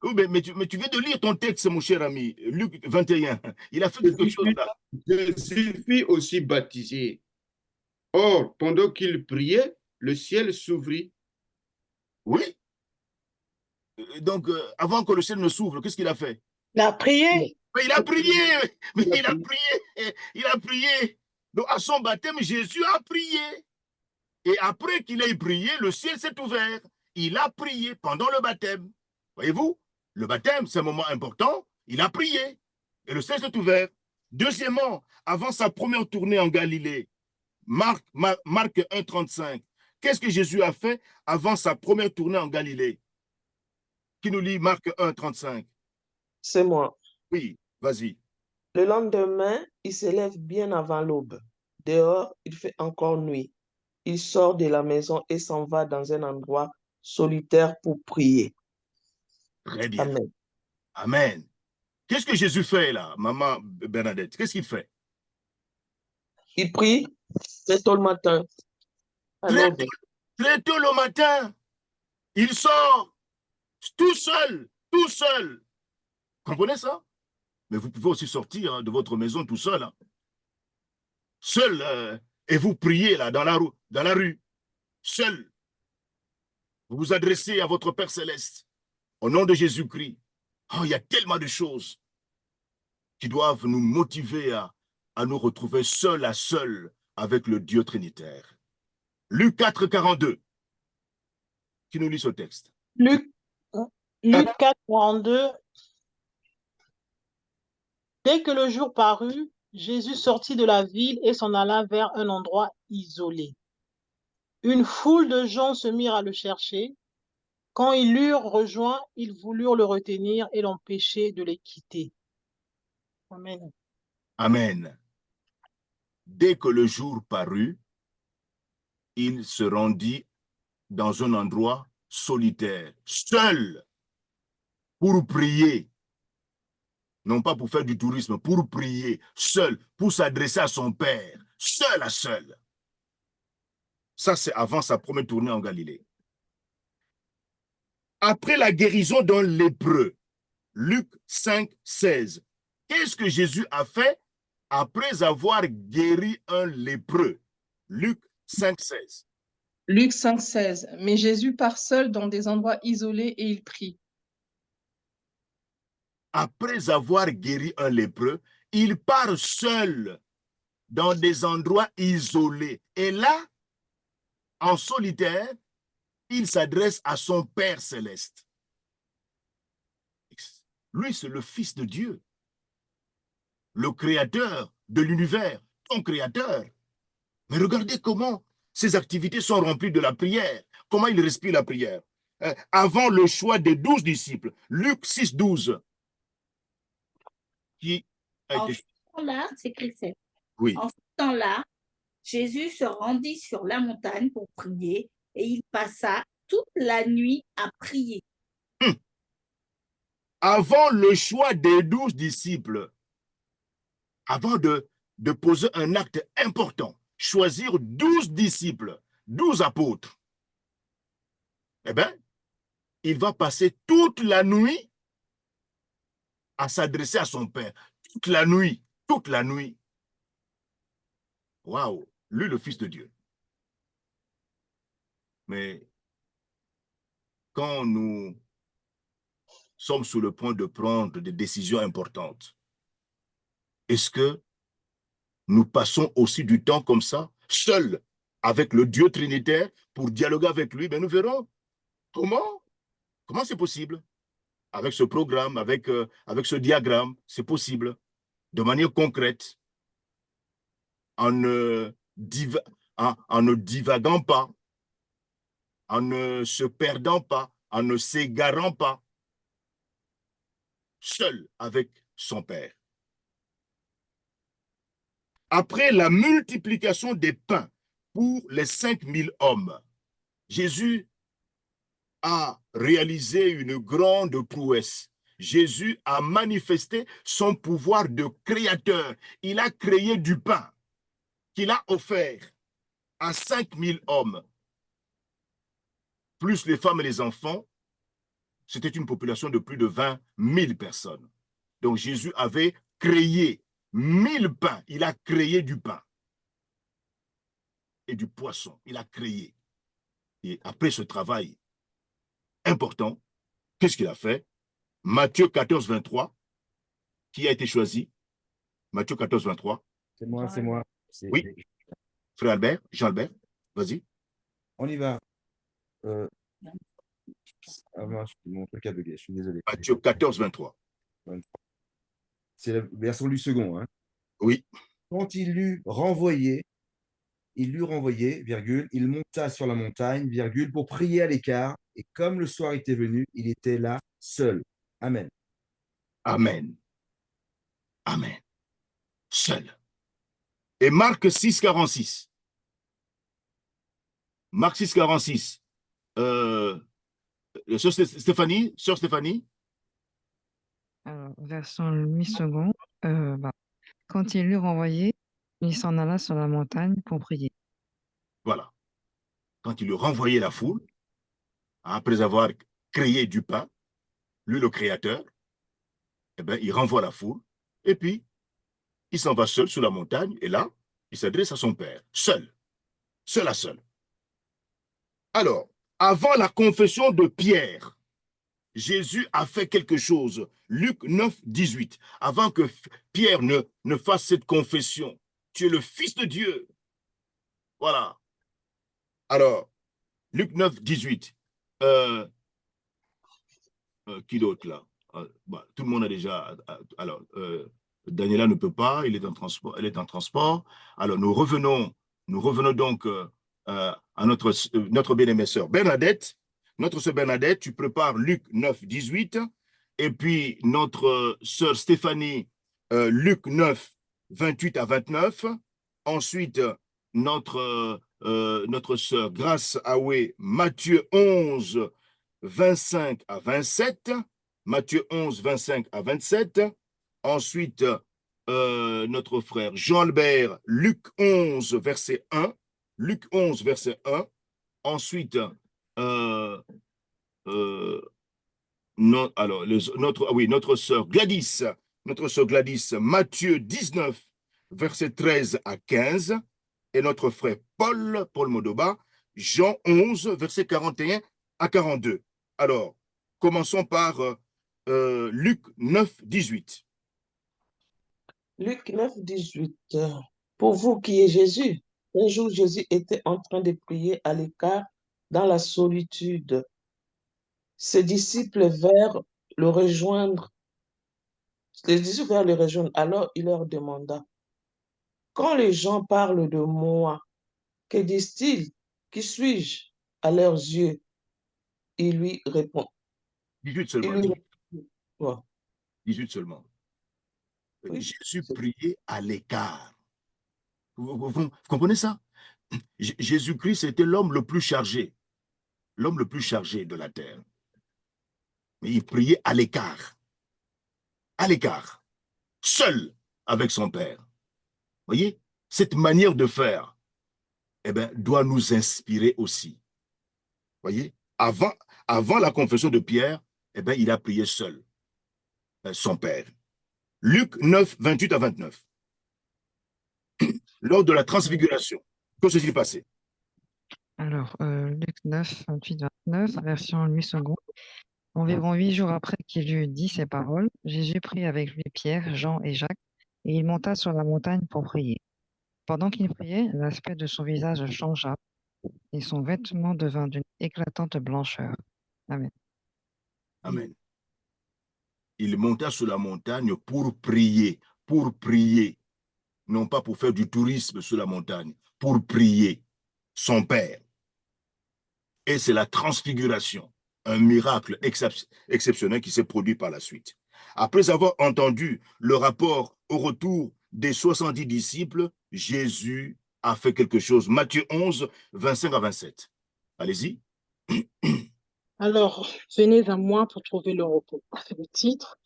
Oui, mais tu viens de lire ton texte, mon cher ami, Luc 21. Il a fait quelque chose là. Jésus fut aussi baptisé. Or, pendant qu'il priait, le ciel s'ouvrit. Oui. Donc, avant que le ciel ne s'ouvre, qu'est-ce qu'il a fait? Il a prié. Mais il a prié. Mais Il a il a prié. prié. Il a prié. Donc, à son baptême, Jésus a prié. Et après qu'il ait prié, le ciel s'est ouvert. Il a prié pendant le baptême. Voyez-vous, le baptême, c'est un moment important. Il a prié. Et le ciel s'est ouvert. Deuxièmement, avant sa première tournée en Galilée, Marc 1,35. Qu'est-ce que Jésus a fait avant sa première tournée en Galilée? Qui nous lit Marc 1,35? C'est moi. Oui, vas-y. Le lendemain, il s'élève bien avant l'aube. Dehors, il fait encore nuit. Il sort de la maison et s'en va dans un endroit solitaire pour prier. Très bien. Amen. Amen. Qu'est-ce que Jésus fait là, maman Bernadette? Qu'est-ce qu'il fait? Il prie très tôt le matin. À Très l'aube. tôt, très tôt le matin, il sort tout seul, tout seul. Comprenez ça? Mais vous pouvez aussi sortir de votre maison tout seul. Seul, et vous priez là dans la rue, seul. Vous vous adressez à votre Père Céleste au nom de Jésus-Christ. Oh, il y a tellement de choses qui doivent nous motiver à nous retrouver seul à seul avec le Dieu Trinitaire. Luc 4, 42. Qui nous lit ce texte? Luc 4, 42. Dès que le jour parut, Jésus sortit de la ville et s'en alla vers un endroit isolé. Une foule de gens se mirent à le chercher. Quand ils l'eurent rejoint, ils voulurent le retenir et l'empêcher de les quitter. Amen. Amen. Dès que le jour parut, il se rendit dans un endroit solitaire, seul, pour prier. Non pas pour faire du tourisme, pour prier, seul, pour s'adresser à son Père, seul à seul. Ça, c'est avant sa première tournée en Galilée. Après la guérison d'un lépreux, Luc 5, 16, qu'est-ce que Jésus a fait après avoir guéri un lépreux? Luc 5, 16. Luc 5, 16. Mais Jésus part seul dans des endroits isolés et il prie. Après avoir guéri un lépreux, il part seul dans des endroits isolés. Et là, en solitaire, il s'adresse à son Père céleste. Lui, c'est le Fils de Dieu, le créateur de l'univers, ton créateur. Mais regardez comment ses activités sont remplies de la prière, comment il respire la prière. Avant le choix des 12 disciples, Luc 6, 12, qui a En été... ce temps-là, c'est Christ. Oui. En ce temps-là, Jésus se rendit sur la montagne pour prier et il passa toute la nuit à prier. Avant le choix des 12 disciples, avant de poser un acte important, choisir 12 disciples, 12 apôtres, eh bien, il va passer toute la nuit à s'adresser à son Père. Toute la nuit, toute la nuit. Waouh, lui, le Fils de Dieu. Mais quand nous sommes sur le point de prendre des décisions importantes, est-ce que nous passons aussi du temps comme ça, seuls, avec le Dieu Trinitaire, pour dialoguer avec lui? Ben, nous verrons comment c'est possible. Avec ce programme, avec ce diagramme, c'est possible, de manière concrète, en ne divaguant pas, en ne se perdant pas, en ne s'égarant pas, seul avec son Père. Après la multiplication des pains pour les 5000 hommes, Jésus a réalisé une grande prouesse. Jésus a manifesté son pouvoir de créateur. Il a créé du pain qu'il a offert à 5000 hommes, plus les femmes et les enfants, c'était une population de plus de 20 000 personnes. Donc Jésus avait créé 1000 pains. Il a créé du pain et du poisson. Il a créé. Et après ce travail important, qu'est-ce qu'il a fait? Matthieu 14, 23, qui a été choisi? Matthieu 14, 23. C'est moi, c'est moi. Oui, frère Albert, Jean-Albert, vas-y. On y va. Ah mince, mon truc a bugué, je suis désolé. Matthieu 14, 23. C'est la version du second. Hein. Oui. Quand il l'eut renvoyé, virgule, il monta sur la montagne, virgule, pour prier à l'écart. Et comme le soir était venu, il était là seul. Amen. Amen. Amen. Seul. Et Marc 6, 46. Marc 6, 46. Sœur Stéphanie. Alors, version mi-second. Quand il l'eut renvoyé, il s'en alla sur la montagne pour prier. Voilà. Quand il lui renvoyait la foule, après avoir créé du pain, lui le créateur, eh bien, il renvoie la foule, et puis il s'en va seul sur la montagne, et là, il s'adresse à son père, seul à seul. Alors, avant la confession de Pierre, Jésus a fait quelque chose. Luc 9, 18. Avant que Pierre ne fasse cette confession, tu es le Fils de Dieu. Voilà. Alors, Luc 9, 18. Qui d'autre là? Tout le monde a déjà. Alors, Daniela ne peut pas, elle est en transport. Alors, nous revenons donc à notre bien-aimée sœur Bernadette. Notre sœur Bernadette, tu prépares Luc 9, 18. Et puis, notre sœur Stéphanie, Luc 9, 28 à 29. Ensuite, notre sœur Grace Aoué, Matthieu 11, 25 à 27, Matthieu 11, 25 à 27. Ensuite, notre frère Jean-Albert, Luc 11, verset 1. Luc 11, verset 1. Ensuite, notre sœur Gladys, Matthieu 19, verset 13 à 15. Et notre frère Paul Modoba, Jean 11, verset 41 à 42. Alors, commençons par Luc 9, 18. Luc 9, 18. Pour vous qui est Jésus, un jour Jésus était en train de prier à l'écart dans la solitude. Ses disciples vinrent le rejoindre. Alors il leur demanda, quand les gens parlent de moi, que disent-ils? Qui suis-je à leurs yeux? Il lui répond. 18 seulement. 18 seulement. Oui. Jésus priait à l'écart. Vous comprenez ça? Jésus-Christ était l'homme le plus chargé de la terre. Mais il priait à l'écart, seul avec son Père. Vous voyez, cette manière de faire, doit nous inspirer aussi. Vous voyez, avant la confession de Pierre, il a prié seul, son Père. Luc 9, 28 à 29. Lors de la transfiguration, que s'est-il passé? Alors, Luc 9, 28, 29, version mi-second. Environ 8 jours après qu'il eut dit ces paroles, Jésus prit avec lui Pierre, Jean et Jacques, et il monta sur la montagne pour prier. Pendant qu'il priait, l'aspect de son visage changea, et son vêtement devint d'une éclatante blancheur. Amen. Amen. Il monta sur la montagne pour prier, non pas pour faire du tourisme sur la montagne, pour prier son Père. Et c'est la transfiguration, un miracle exceptionnel qui s'est produit par la suite. Après avoir entendu le rapport au retour des 70 disciples, Jésus a fait quelque chose. Matthieu 11, 25 à 27. Allez-y. Alors, venez à moi pour trouver le repos. C'est le titre.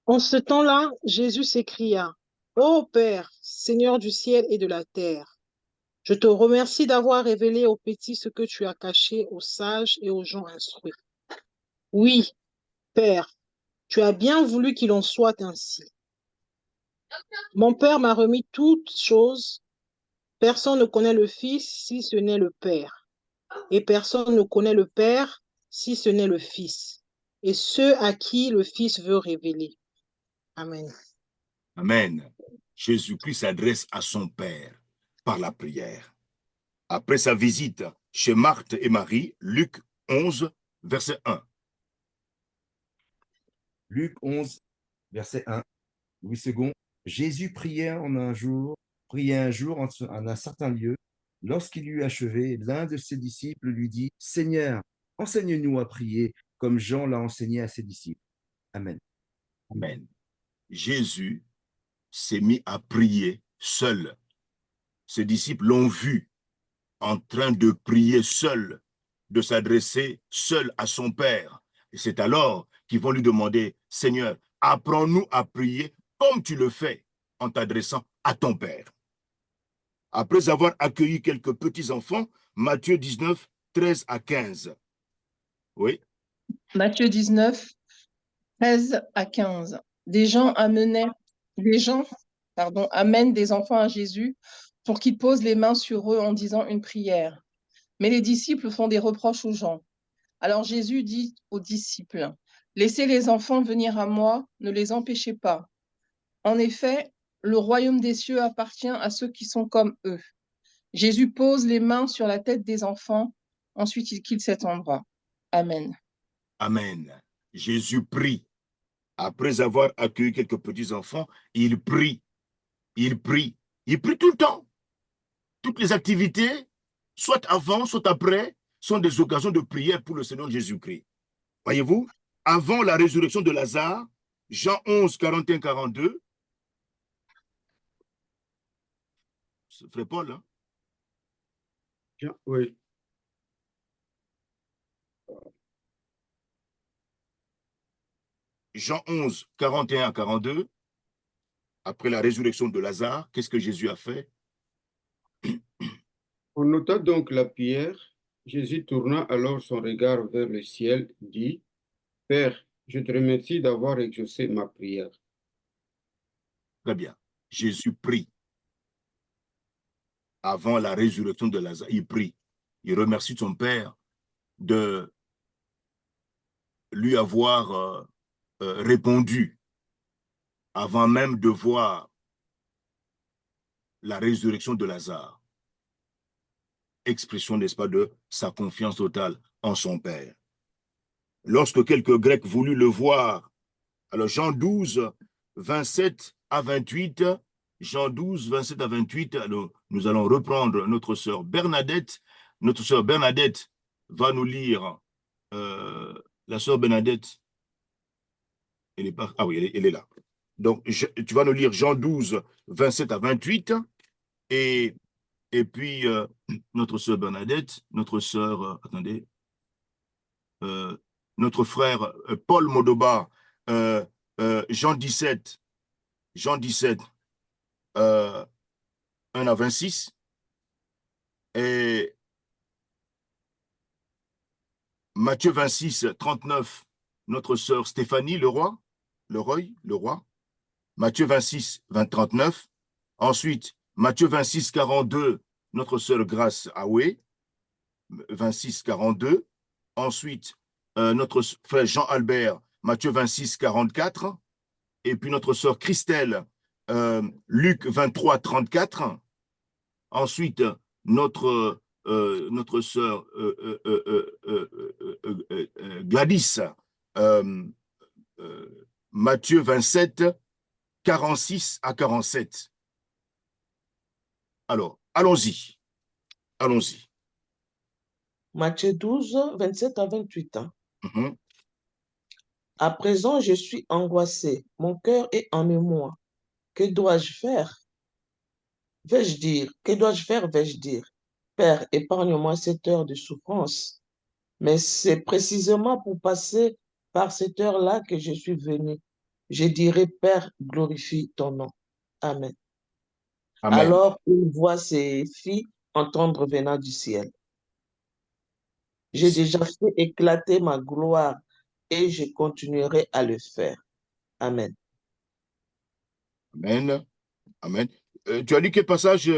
En ce temps-là, Jésus s'écria, « Ô Père, Seigneur du ciel et de la terre, Je te remercie d'avoir révélé aux petits ce que tu as caché aux sages et aux gens instruits. Oui, Père, tu as bien voulu qu'il en soit ainsi. Mon Père m'a remis toutes choses. Personne ne connaît le Fils si ce n'est le Père. Et personne ne connaît le Père si ce n'est le Fils. Et ceux à qui le Fils veut révéler. Amen. Amen. Jésus-Christ s'adresse à son Père par la prière. Après sa visite chez Marthe et Marie, Luc 11, verset 1. Luc 11, verset 1. Louis II. Jésus priait un jour en un certain lieu. Lorsqu'il eut achevé, l'un de ses disciples lui dit, « Seigneur, enseigne-nous à prier, comme Jean l'a enseigné à ses disciples. » Amen. Amen. Jésus s'est mis à prier seul. Ses disciples l'ont vu en train de prier seul, de s'adresser seul à son Père. Et c'est alors qu'ils vont lui demander, « Seigneur, apprends-nous à prier comme tu le fais en t'adressant à ton Père. » Après avoir accueilli quelques petits-enfants, Matthieu 19, 13 à 15. Oui. Matthieu 19, 13 à 15. Des gens amènent des enfants à Jésus pour qu'il pose les mains sur eux en disant une prière. Mais les disciples font des reproches aux gens. Alors Jésus dit aux disciples, « Laissez les enfants venir à moi, ne les empêchez pas. En effet, le royaume des cieux appartient à ceux qui sont comme eux. » Jésus pose les mains sur la tête des enfants, ensuite il quitte cet endroit. Amen. Amen. Jésus prie. Après avoir accueilli quelques petits-enfants, il prie. Il prie. Il prie tout le temps. Toutes les activités, soit avant, soit après, sont des occasions de prière pour le Seigneur Jésus-Christ. Voyez-vous, avant la résurrection de Lazare, Jean 11, 41, 42, c'est frère Paul, hein? Oui. Jean 11, 41 à 42, après la résurrection de Lazare, qu'est-ce que Jésus a fait? On nota donc la pierre. Jésus tourna alors son regard vers le ciel, dit, « Père, je te remercie d'avoir exaucé ma prière. » Très bien. Jésus prie. Avant la résurrection de Lazare, il prie. Il remercie son Père de lui avoir répondu avant même de voir la résurrection de Lazare. Expression, n'est-ce pas, de sa confiance totale en son Père. Lorsque quelques Grecs voulurent le voir, alors Jean 12, 27 à 28, Jean 12, 27 à 28, alors nous allons reprendre notre sœur Bernadette. Notre sœur Bernadette va nous lire, la sœur Bernadette, elle est pas, ah oui, elle est là. Donc, tu vas nous lire Jean 12, 27 à 28, et puis notre sœur Bernadette, notre sœur, attendez, notre frère Paul Modoba, Jean 17, 1 à 26, et Matthieu 26, 39, notre sœur Stéphanie Leroy, Matthieu 26, 39, ensuite Matthieu 26, 42, notre sœur Grace Aoué, 26, 42, ensuite notre frère Jean-Albert, Matthieu 26, 44, et puis notre sœur Christelle, Luc 23, 34, ensuite notre sœur Gladys, Matthieu 27, 46 à 47. Alors, allons-y. Allons-y. Matthieu 12, 27 à 28. Mm-hmm. À présent, je suis angoissé. Mon cœur est en émoi. Que dois-je faire? Vais-je dire? Que dois-je faire? Vais-je dire? Père, épargne-moi cette heure de souffrance. Mais c'est précisément pour passer par cette heure-là que je suis venu. Je dirai, Père, glorifie ton nom. Amen. Amen. Alors, il voit ses filles entendre venant du ciel. J'ai déjà fait éclater ma gloire et je continuerai à le faire. Amen. Amen. Amen. Tu as lu quel passage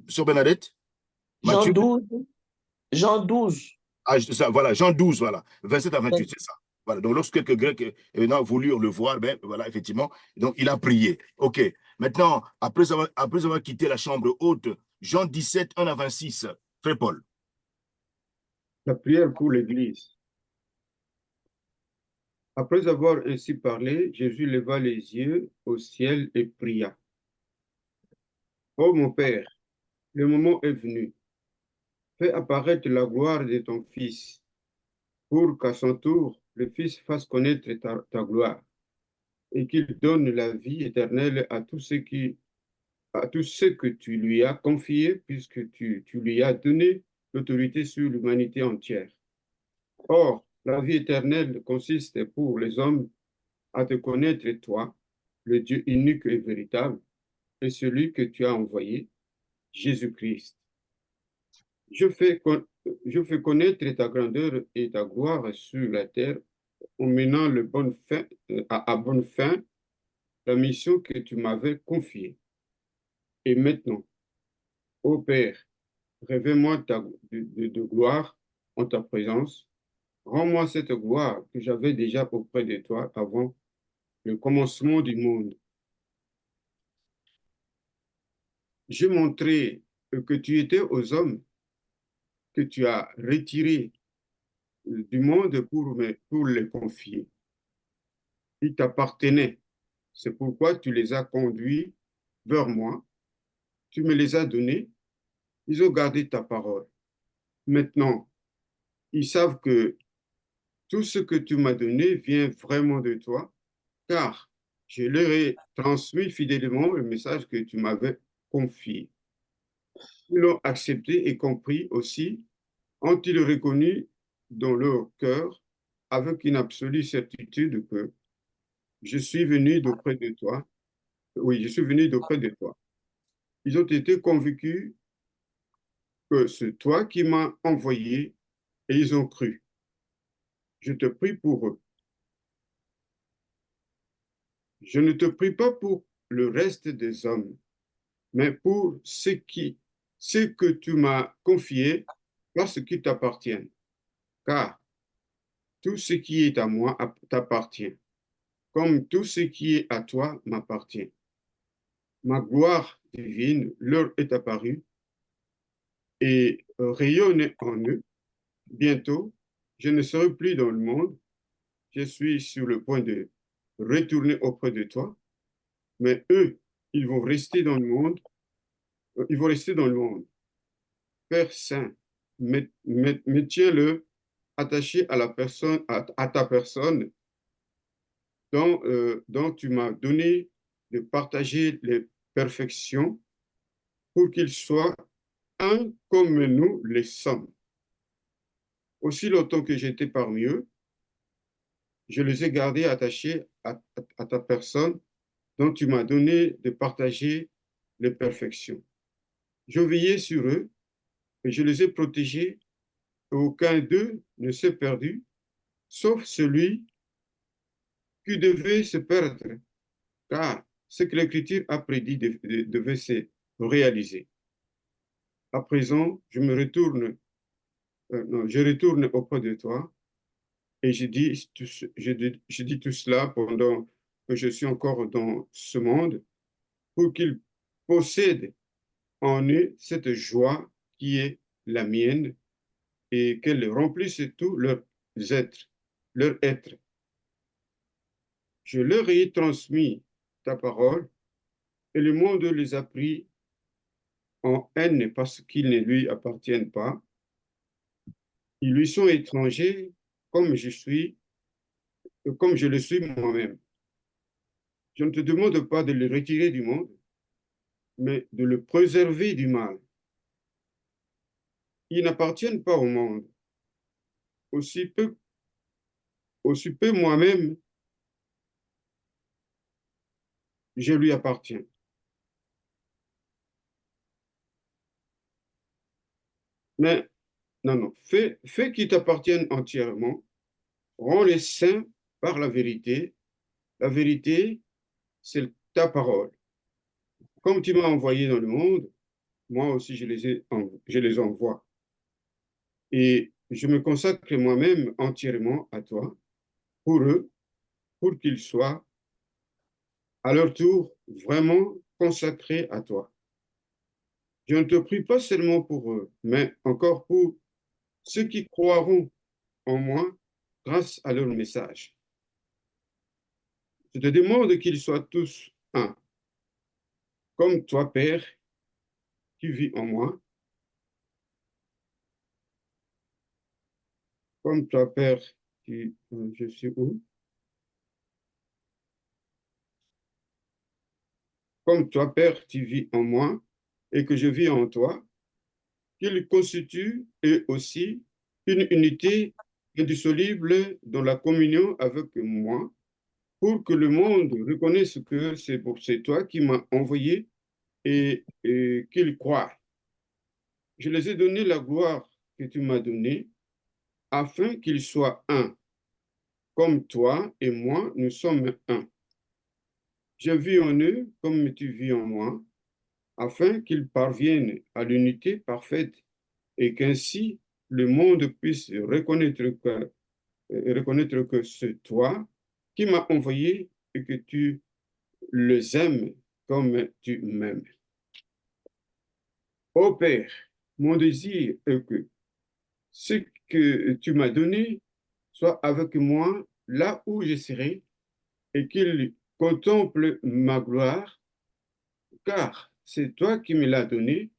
sur Bernadette? Jean Matthieu? 12, Jean 12. Ah, voilà, Jean 12, voilà, 27 à 28, c'est ça. Voilà, donc lorsque quelques Grecs voulurent le voir, ben, voilà, effectivement, donc il a prié. OK. Maintenant, après avoir quitté la chambre haute, Jean 17, 1 à 26, Frère Paul. La prière pour l'Église. Après avoir ainsi parlé, Jésus leva les yeux au ciel et pria. Ô mon Père, le moment est venu. Fais apparaître la gloire de ton Fils, pour qu'à son tour, le Fils fasse connaître ta gloire, et qu'il donne la vie éternelle à tous ceux que tu lui as confiés, puisque tu lui as donné l'autorité sur l'humanité entière. Or, la vie éternelle consiste pour les hommes à te connaître, toi, le Dieu unique et véritable, et celui que tu as envoyé, Jésus-Christ. Je fais connaître ta grandeur et ta gloire sur la terre en menant à bonne fin la mission que tu m'avais confiée. Et maintenant, ô Père, révèle-moi de gloire en ta présence. Rends-moi cette gloire que j'avais déjà auprès de toi avant le commencement du monde. J'ai montré que tu étais aux hommes, que tu as retiré du monde pour les confier. Ils t'appartenaient. C'est pourquoi tu les as conduits vers moi. Tu me les as donnés. Ils ont gardé ta parole. Maintenant, ils savent que tout ce que tu m'as donné vient vraiment de toi, car je leur ai transmis fidèlement le message que tu m'avais confié. Ils l'ont accepté et compris aussi, ont-ils reconnu dans leur cœur avec une absolue certitude que je suis venu d'auprès de toi. Oui, je suis venu d'auprès de toi. Ils ont été convaincus que c'est toi qui m'as envoyé et ils ont cru. Je te prie pour eux. Je ne te prie pas pour le reste des hommes, mais pour ceux que tu m'as confiés parce qu'ils t'appartiennent. Car tout ce qui est à moi t'appartient, comme tout ce qui est à toi m'appartient. Ma gloire divine leur est apparue et rayonne en eux. Bientôt, je ne serai plus dans le monde. Je suis sur le point de retourner auprès de toi, mais eux, ils vont rester dans le monde. Ils vont rester dans le monde. Père Saint, me tiens-le attaché à à ta personne dont tu m'as donné de partager les perfections pour qu'ils soient un comme nous les sommes. Aussi longtemps que j'étais parmi eux, je les ai gardés attachés à ta personne dont tu m'as donné de partager les perfections. Je veillais sur eux et je les ai protégés. Aucun d'eux ne s'est perdu, sauf celui qui devait se perdre, car ce que l'Écriture a prédit devait se réaliser. À présent, non, je retourne auprès de toi et je dis tout cela pendant que je suis encore dans ce monde pour qu'ils possèdent en eux cette joie qui est la mienne et qu'elle remplisse tout leur être. Je leur ai transmis ta parole et le monde les a pris en haine parce qu'ils ne lui appartiennent pas. Ils lui sont étrangers comme comme je le suis moi-même. Je ne te demande pas de le retirer du monde, mais de le préserver du mal. Ils n'appartiennent pas au monde. Aussi peu moi-même, je lui appartiens. Mais non, non, fais qu'ils t'appartiennent entièrement, rends-les saints par la vérité. La vérité, c'est ta parole. Comme tu m'as envoyé dans le monde, moi aussi je les envoie. Et je me consacre moi-même entièrement à toi, pour eux, pour qu'ils soient à leur tour vraiment consacrés à toi. Je ne te prie pas seulement pour eux, mais encore pour ceux qui croiront en moi grâce à leur message. Je te demande qu'ils soient tous un, comme toi, Père, qui vis en moi, comme toi, Père, qui, je suis où? Comme toi, Père, tu vis en moi et que je vis en toi, qu'ils constituent eux aussi une unité indissoluble dans la communion avec moi, pour que le monde reconnaisse que c'est toi qui m'as envoyé et qu'ils croient. Je les ai donné la gloire que tu m'as donnée, afin qu'ils soient un, comme toi et moi, nous sommes un. Je vis en eux comme tu vis en moi, afin qu'ils parviennent à l'unité parfaite et qu'ainsi le monde puisse reconnaître que c'est toi qui m'as envoyé et que tu les aimes comme tu m'aimes. Ô Père, mon désir est que ce que tu m'as donné soit avec moi là où je serai et qu'il contemple ma gloire, car c'est toi qui me l'as donné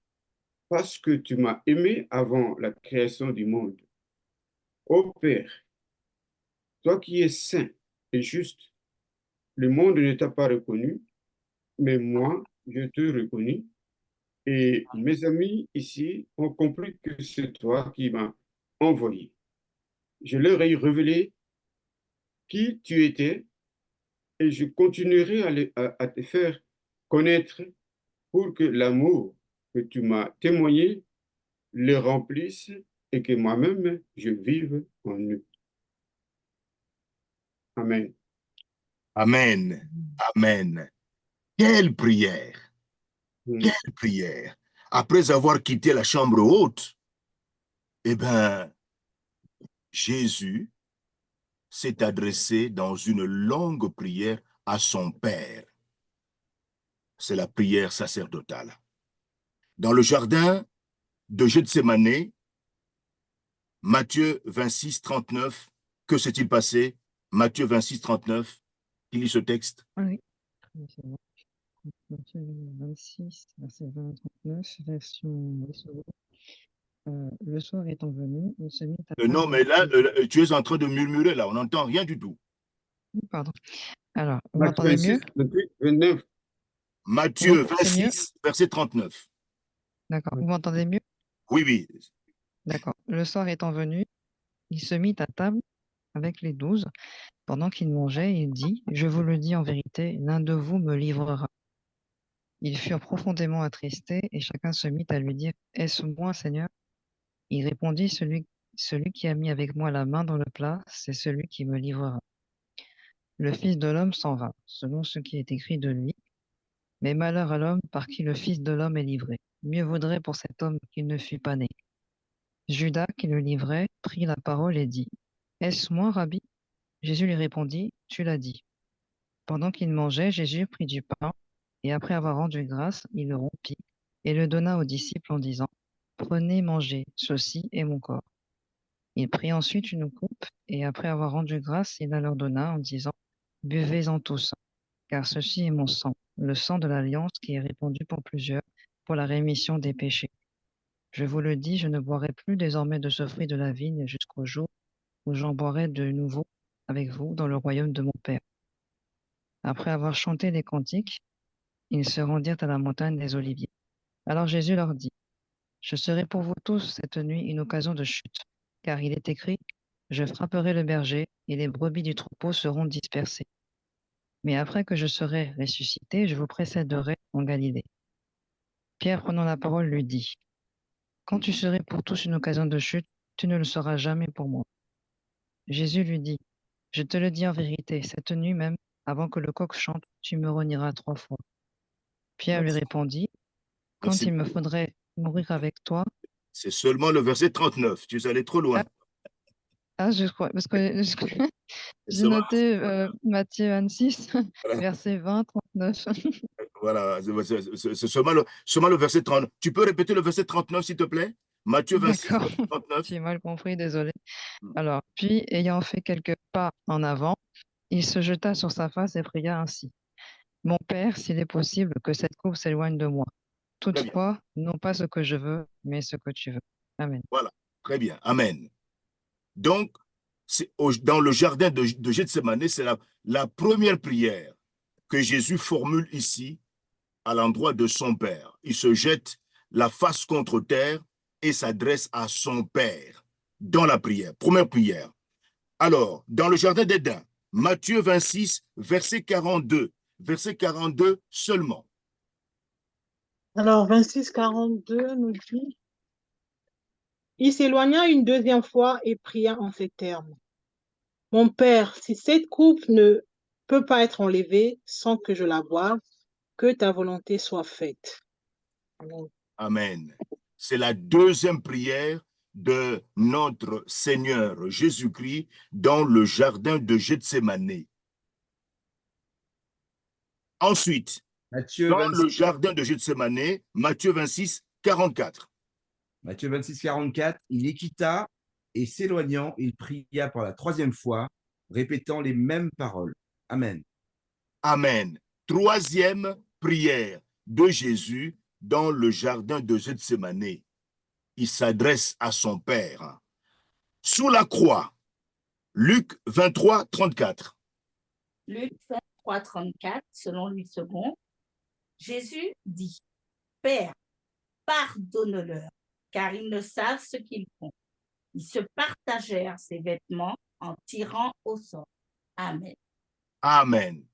parce que tu m'as aimé avant la création du monde. Ô Père, toi qui es saint et juste, le monde ne t'a pas reconnu, mais moi, je te reconnais. Et mes amis ici ont compris que c'est toi qui m'as envoyé. Je leur ai révélé qui tu étais et je continuerai à te faire connaître pour que l'amour que tu m'as témoigné les remplisse et que moi-même je vive en eux. Amen. Amen. Amen. Quelle prière. Quelle prière. Après avoir quitté la chambre haute, eh bien, Jésus s'est adressé dans une longue prière à son Père. C'est la prière sacerdotale. Dans le jardin de Gethsémane, Matthieu 26, 39, que s'est-il passé? Matthieu 26, 39, qui lit ce texte? Oui. Matthieu 26, verset 20 39, version le soir étant venu, il se mit à Non, mais là, tu es en train de murmurer, là, on n'entend rien du tout. Pardon. Alors, vous m'entendez mieux? 28, 29. Matthieu C'est mieux? 26, verset 39. D'accord. Vous m'entendez mieux? Oui, oui. D'accord. Le soir étant venu, il se mit à table avec les 12. Pendant qu'il mangeait, il dit, je vous le dis en vérité, l'un de vous me livrera. Ils furent profondément attristés et chacun se mit à lui dire, est-ce moi, Seigneur? Il répondit, celui qui a mis avec moi la main dans le plat, c'est celui qui me livrera. Le Fils de l'homme s'en va, selon ce qui est écrit de lui. Mais malheur à l'homme par qui le Fils de l'homme est livré. Mieux vaudrait pour cet homme qu'il ne fût pas né. Judas, qui le livrait, prit la parole et dit, est-ce moi, Rabbi? Jésus lui répondit, tu l'as dit. Pendant qu'il mangeait, Jésus prit du pain, et après avoir rendu grâce, il le rompit, et le donna aux disciples en disant, prenez, mangez, ceci est mon corps. Il prit ensuite une coupe, et après avoir rendu grâce, il la leur donna en disant, buvez-en tous, car ceci est mon sang, le sang de l'alliance qui est répandu pour plusieurs, pour la rémission des péchés. Je vous le dis, je ne boirai plus désormais de ce fruit de la vigne jusqu'au jour où j'en boirai de nouveau avec vous dans le royaume de mon Père. Après avoir chanté des cantiques, ils se rendirent à la montagne des Oliviers. Alors Jésus leur dit, je serai pour vous tous cette nuit une occasion de chute, car il est écrit, je frapperai le berger et les brebis du troupeau seront dispersées. Mais après que je serai ressuscité, je vous précéderai en Galilée. Pierre, prenant la parole, lui dit, Quand tu serais pour tous une occasion de chute, tu ne le seras jamais pour moi. Jésus lui dit, je te le dis en vérité, cette nuit même, avant que le coq chante, tu me renieras 3 fois. Pierre lui Merci. répondit, quand Merci. il me faudrait mourir avec toi, C'est seulement le verset 39. Tu es allé trop loin. je crois, parce que C'est j'ai seulement noté Matthieu 26, voilà. verset 20, 39. Voilà. C'est seulement le verset 30. Tu peux répéter le verset 39, s'il te plaît? Matthieu 26, D'accord, verset 39. j'ai mal compris, désolé. Alors, puis, ayant fait quelques pas en avant, il se jeta sur sa face et pria ainsi. Mon Père, s'il est possible que cette coupe s'éloigne de moi. Très bien. Toutefois, non pas ce que je veux, mais ce que tu veux. Amen. Voilà. Très bien. Amen. Donc, dans le jardin de Gethsémane, c'est la première prière que Jésus formule ici à l'endroit de son Père. Il se jette la face contre terre et s'adresse à son Père dans la prière. Première prière. Alors, dans le jardin d'Éden, Matthieu 26, verset 42. Verset 42 seulement. Alors, 26, 42 nous dit, il s'éloigna une deuxième fois et pria en ces termes. Mon Père, si cette coupe ne peut pas être enlevée sans que je la boive, que ta volonté soit faite. Amen. Amen. C'est la deuxième prière de notre Seigneur Jésus-Christ dans le jardin de Gethsémane. Ensuite, Matthieu dans 26, le jardin de Gethsémane, Matthieu 26, 44. Matthieu 26, 44, il les quitta et s'éloignant, il pria pour la troisième fois, répétant les mêmes paroles. Amen. Amen. Troisième prière de Jésus dans le jardin de Gethsémane. Il s'adresse à son Père. Sous la croix, Luc 23, 34. Luc 23, 34, selon Louis II, Jésus dit, Père, pardonne-leur, car ils ne savent ce qu'ils font. Ils se partagèrent ses vêtements en tirant au sort. Amen. Amen.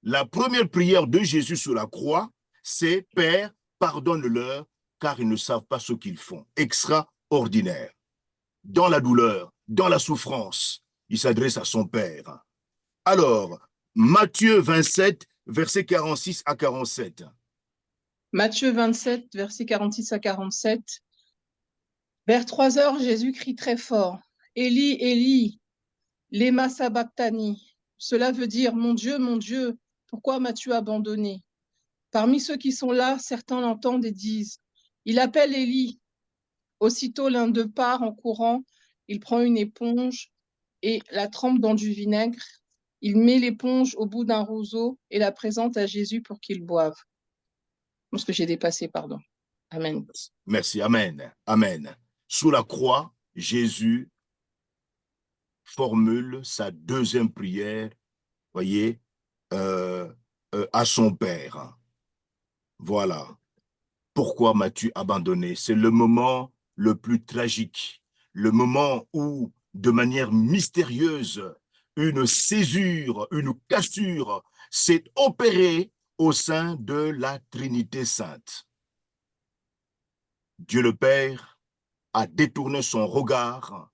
La première prière de Jésus sur la croix, c'est « Père, pardonne-leur, car ils ne savent pas ce qu'ils font ». Extraordinaire. Dans la douleur, dans la souffrance, il s'adresse à son Père. Alors, Matthieu 27, versets 46 à 47. Matthieu 27, versets 46 à 47. Vers 3 heures, Jésus crie très fort, Élie, Élie, lema sabachthani. Cela veut dire, mon Dieu, pourquoi m'as-tu abandonné? Parmi ceux qui sont là, certains l'entendent et disent, il appelle Élie. Aussitôt, l'un d'eux part en courant, il prend une éponge et la trempe dans du vinaigre. Il met l'éponge au bout d'un roseau et la présente à Jésus pour qu'il boive. Je pense que j'ai dépassé, pardon. Amen. Merci, amen, amen. Sous la croix, Jésus formule sa deuxième prière, voyez, à son Père. Voilà. Pourquoi m'as-tu abandonné? C'est le moment le plus tragique, le moment où, de manière mystérieuse, une césure, une cassure s'est opérée au sein de la Trinité sainte. Dieu le Père a détourné son regard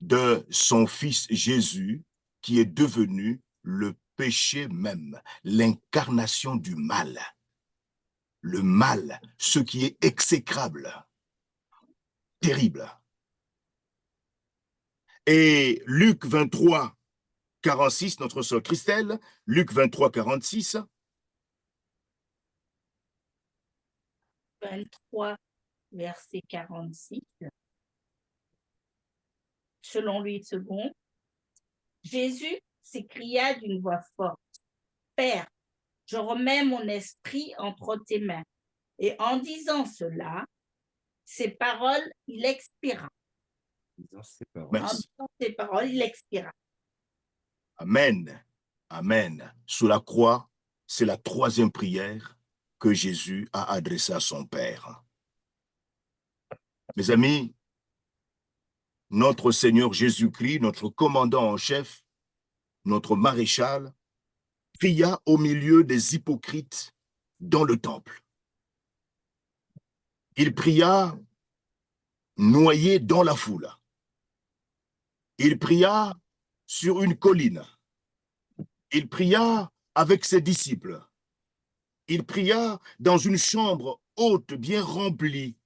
de son Fils Jésus, qui est devenu le péché même, l'incarnation du mal. Le mal, ce qui est exécrable, terrible. Et Luc 23, 46, notre sœur Christelle, Luc 23, 46. 23, verset 46. Selon Louis II, Jésus s'écria d'une voix forte, Père, je remets mon esprit entre tes mains. Et en disant cela, ces paroles, il expira. Merci. En disant ces paroles, il expira. Amen. Amen. Sous la croix, c'est la troisième prière que Jésus a adressée à son Père. Mes amis, notre Seigneur Jésus-Christ, notre commandant en chef, notre maréchal, pria au milieu des hypocrites dans le temple. Il pria noyé dans la foule. Il pria sur une colline. Il pria avec ses disciples. Il pria dans une chambre haute, bien remplie.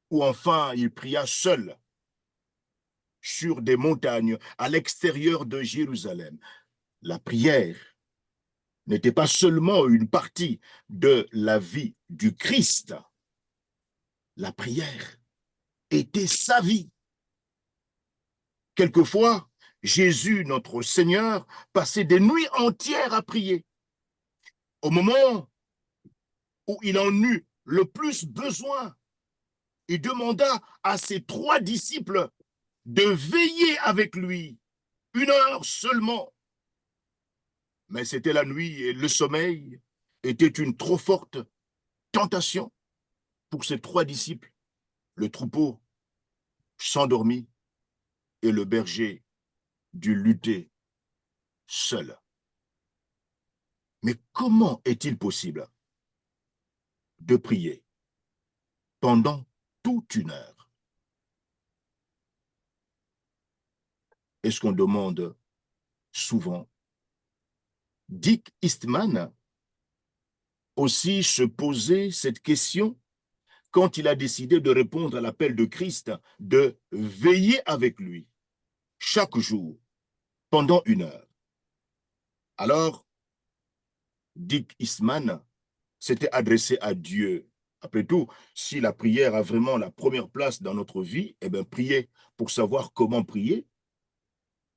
Ou enfin, il pria seul sur des montagnes à l'extérieur de Jérusalem. La prière n'était pas seulement une partie de la vie du Christ. La prière était sa vie. Quelquefois, Jésus, notre Seigneur, passait des nuits entières à prier. Au moment où il en eut le plus besoin, il demanda à ses 3 disciples de veiller avec lui 1 heure seulement. Mais c'était la nuit et le sommeil était une trop forte tentation pour ses 3 disciples. Le troupeau s'endormit et le berger dut lutter seul. Mais comment est-il possible de prier pendant toute 1 heure? Est-ce qu'on demande souvent? Dick Eastman aussi se posait cette question quand il a décidé de répondre à l'appel de Christ de veiller avec lui chaque jour pendant 1 heure. Alors, Dick Eastman s'était adressé à Dieu. Après tout, si la prière a vraiment la première place dans notre vie, eh bien, prier pour savoir comment prier,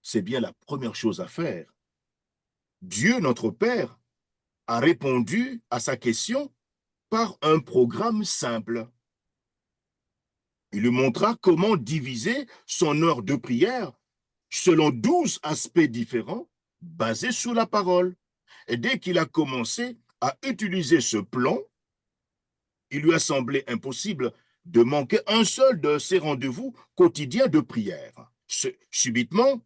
c'est bien la première chose à faire. Dieu, notre Père, a répondu à sa question par un programme simple. Il lui montra comment diviser son heure de prière selon 12 aspects différents basés sur la parole. Et dès qu'il a commencé à utiliser ce plan, il lui a semblé impossible de manquer un seul de ses rendez-vous quotidiens de prière. Subitement,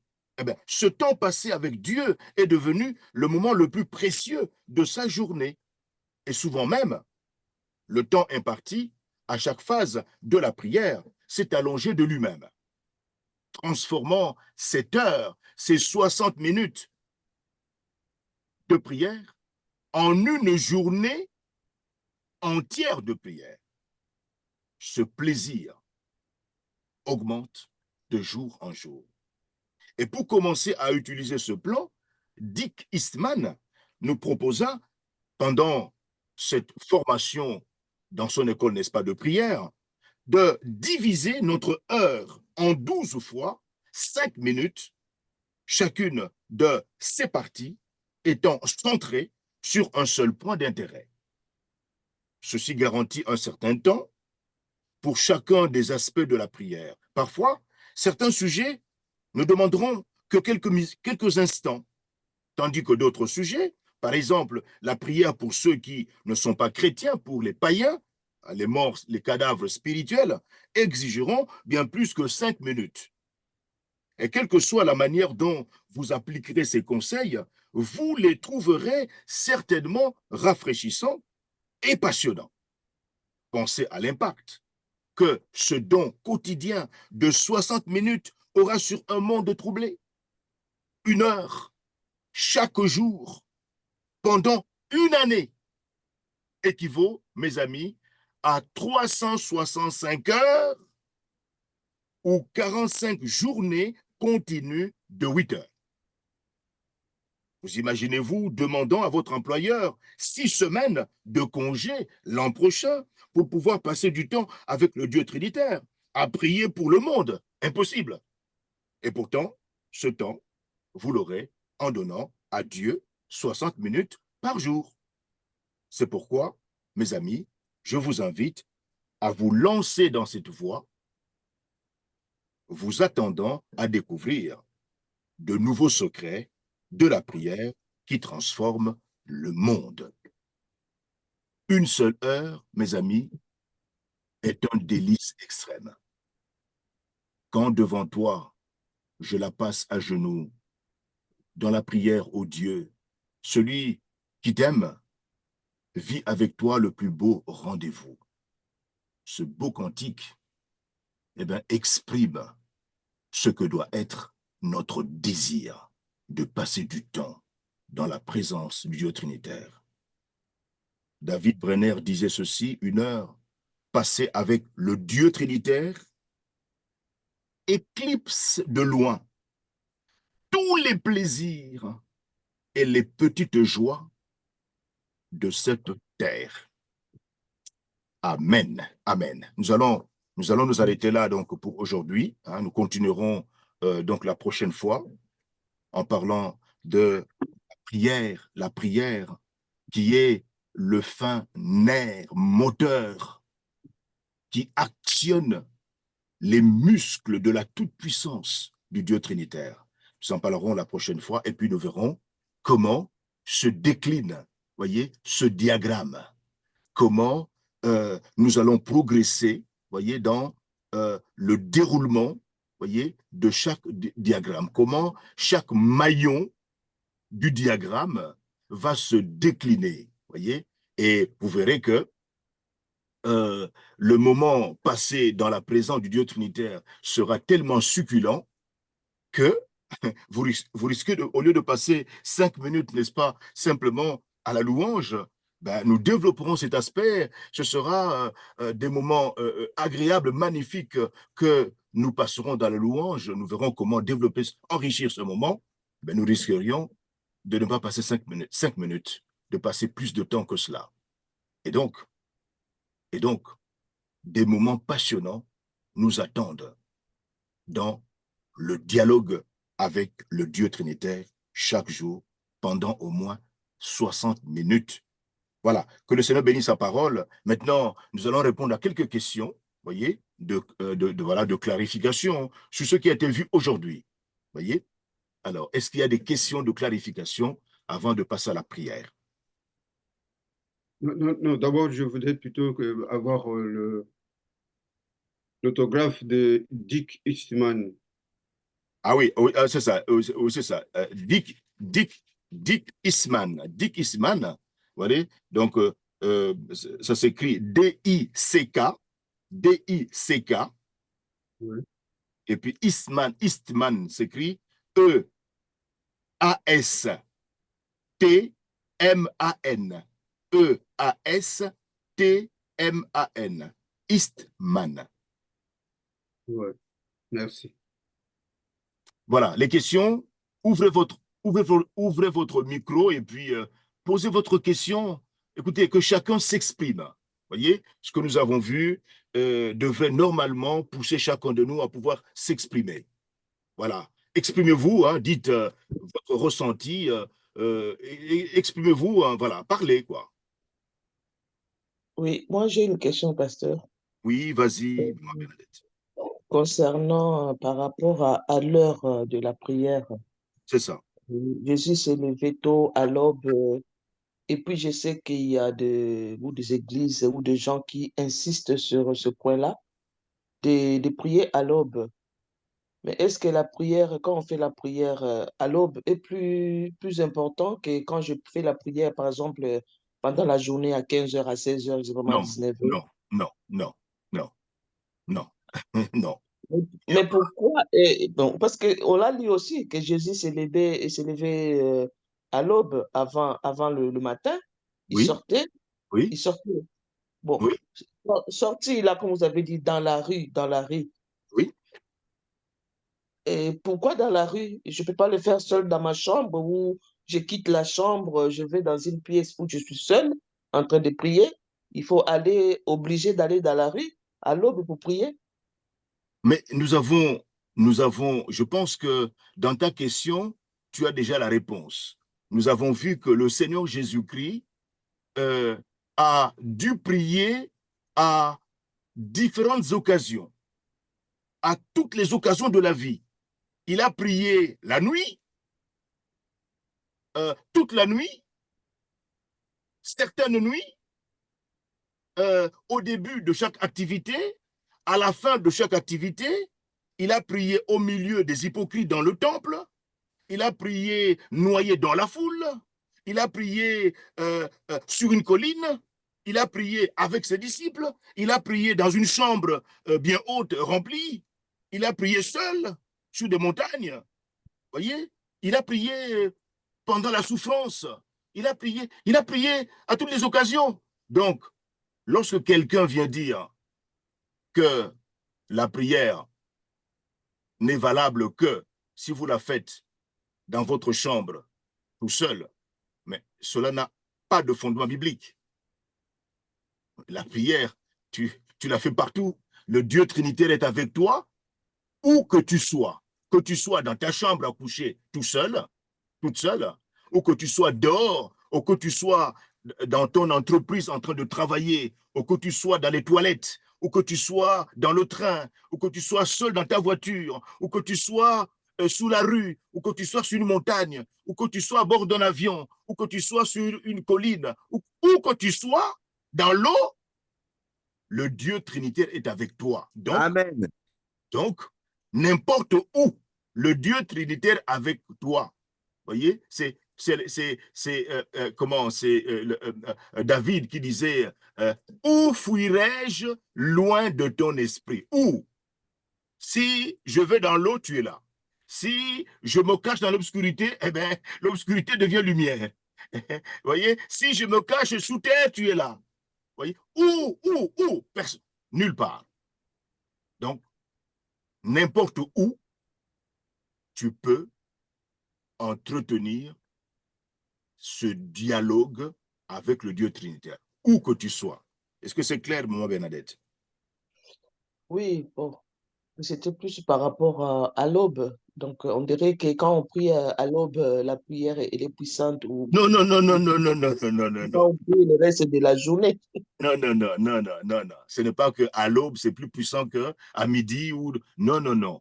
ce temps passé avec Dieu est devenu le moment le plus précieux de sa journée. Et souvent même, le temps imparti à chaque phase de la prière s'est allongé de lui-même, transformant cette heure, ces 60 minutes de prière en une journée entière de prière. Ce plaisir augmente de jour en jour. Et pour commencer à utiliser ce plan, Dick Eastman nous proposa, pendant cette formation dans son école, n'est-ce pas, de prière, de diviser notre heure en 12 fois 5 minutes, chacune de ces parties étant centrée sur un seul point d'intérêt. Ceci garantit un certain temps pour chacun des aspects de la prière. Parfois, certains sujets ne demanderont que quelques instants, tandis que d'autres sujets, par exemple la prière pour ceux qui ne sont pas chrétiens, pour les païens, les morts, les cadavres spirituels, exigeront bien plus que 5 minutes. Et quelle que soit la manière dont vous appliquerez ces conseils, vous les trouverez certainement rafraîchissants et passionnants. Pensez à l'impact que ce don quotidien de 60 minutes aura sur un monde troublé. 1 heure chaque jour pendant 1 année équivaut, mes amis, à 365 heures ou 45 journées continues de 8 heures. Vous imaginez-vous demandant à votre employeur 6 semaines de congé l'an prochain pour pouvoir passer du temps avec le Dieu trinitaire, à prier pour le monde? Impossible. Et pourtant, ce temps, vous l'aurez en donnant à Dieu 60 minutes par jour. C'est pourquoi, mes amis, je vous invite à vous lancer dans cette voie, vous attendant à découvrir de nouveaux secrets de la prière qui transforme le monde. 1 seule heure, mes amis, est un délice extrême. Quand devant toi, je la passe à genoux, dans la prière au Dieu, celui qui t'aime vit avec toi le plus beau rendez-vous. ce beau cantique, eh bien, exprime ce que doit être notre désir de passer du temps dans la présence du Dieu Trinitaire. David Brenner disait ceci, une heure passée avec le Dieu Trinitaire éclipse de loin tous les plaisirs et les petites joies de cette terre. Amen. Amen. Nous allons nous arrêter là donc pour aujourd'hui. Hein. Nous continuerons donc la prochaine fois en parlant de la prière qui est le fin nerf moteur qui actionne les muscles de la toute-puissance du Dieu Trinitaire. Nous en parlerons la prochaine fois et puis nous verrons comment se décline, voyez, ce diagramme. Comment nous allons progresser, voyez, dans le déroulement, voyez, de chaque diagramme. Comment chaque maillon du diagramme va se décliner, voyez. Et vous verrez que le moment passé dans la présence du Dieu Trinitaire sera tellement succulent que vous risquez, au lieu de passer 5 minutes, n'est-ce pas, simplement à la louange, ben, nous développerons cet aspect. Ce sera des moments agréables, magnifiques que nous passerons dans la louange. Nous verrons comment développer, enrichir ce moment. Ben, nous risquerions de ne pas passer 5 minutes, de passer plus de temps que cela. Et donc, des moments passionnants nous attendent dans le dialogue avec le Dieu Trinitaire chaque jour pendant au moins 60 minutes. Voilà, que le Seigneur bénisse sa parole. Maintenant, nous allons répondre à quelques questions, voyez, de clarification sur ce qui a été vu aujourd'hui. Voyez. Alors, est-ce qu'il y a des questions de clarification avant de passer à la prière? Non, d'abord, je voudrais plutôt avoir l'autographe de Dick Eastman. Ah oui, c'est ça, c'est ça. Dick Eastman. Dick Eastman, vous voyez, donc ça s'écrit D-I-C-K, D-I-C-K, Oui. et puis Eastman s'écrit E-A-S-T-M-A-N, E-A-S-T-M-A-N, Eastman. Ouais. Merci. Voilà, les questions, ouvrez votre micro et puis posez votre question. Écoutez, que chacun s'exprime. Voyez, ce que nous avons vu devrait normalement pousser chacun de nous à pouvoir s'exprimer. Voilà, exprimez-vous, hein, dites votre ressenti, exprimez-vous, hein, voilà, parlez, quoi. Oui, moi j'ai une question, pasteur, Oui, vas-y, Bernadette. concernant par rapport à l'heure de la prière. C'est ça. Jésus s'est levé tôt à l'aube, et puis je sais qu'il y a ou des églises ou des gens qui insistent sur ce point-là, de prier à l'aube. Mais est-ce que la prière, quand on fait la prière à l'aube, est plus important que quand je fais la prière, par exemple, pendant la journée à 15h, à 16h, vraiment à Non, 19h? non, non, non, non, non, non. Mais pourquoi? Bon, parce qu'on l'a lu aussi, que Jésus s'est levé à l'aube, avant le matin. Il Oui, sortait, oui, il sortait. Bon, oui, sorti là, comme vous avez dit, dans la rue, dans la rue. oui. Et pourquoi dans la rue? Je ne peux pas le faire seul dans ma chambre où je quitte la chambre, je vais dans une pièce où je suis seule en train de prier. Il faut obligé d'aller dans la rue à l'aube pour prier. Mais je pense que dans ta question, tu as déjà la réponse. Nous avons vu que le Seigneur Jésus-Christ a dû prier à différentes occasions, à toutes les occasions de la vie. Il a prié la nuit, toute la nuit, certaines nuits, au début de chaque activité, à la fin de chaque activité. Il a prié au milieu des hypocrites dans le temple. Il a prié noyé dans la foule. Il a prié sur une colline. il a prié avec ses disciples, il a prié dans une chambre bien haute, remplie, il a prié seul sur des montagnes, voyez, il a prié pendant la souffrance, il a prié à toutes les occasions. Donc, lorsque quelqu'un vient dire que la prière n'est valable que si vous la faites dans votre chambre, tout seul, mais cela n'a pas de fondement biblique. La prière, tu la fais partout. Le Dieu Trinitaire est avec toi, où que tu sois dans ta chambre à coucher tout seul, toute seule, ou que tu sois dehors, ou que tu sois dans ton entreprise en train de travailler, ou que tu sois dans les toilettes, ou que tu sois dans le train, ou que tu sois seul dans ta voiture, ou que tu sois sous la rue, ou que tu sois sur une montagne, ou que tu sois à bord d'un avion, ou que tu sois sur une colline, ou que tu sois dans l'eau, le Dieu Trinitaire est avec toi. Amen. Donc, n'importe où, le Dieu Trinitaire avec toi. Voyez, c'est David qui disait où fuirai-je loin de ton esprit? Où? Si je vais dans l'eau, tu es là. Si je me cache dans l'obscurité, eh bien, l'obscurité devient lumière. Voyez, si je me cache sous terre, tu es là. Voyez, où? Personne. Nulle part. Donc, n'importe où, tu peux entretenir ce dialogue avec le Dieu Trinitaire, où que tu sois. Est-ce que c'est clair, maman Bernadette? Oui, bon, c'était plus par rapport à l'aube. Donc, on dirait que quand on prie à l'aube, la prière, elle est puissante ou Non. quand on prie le reste de la journée. Non. Ce n'est pas qu'à l'aube, c'est plus puissant qu'à midi ou... Non.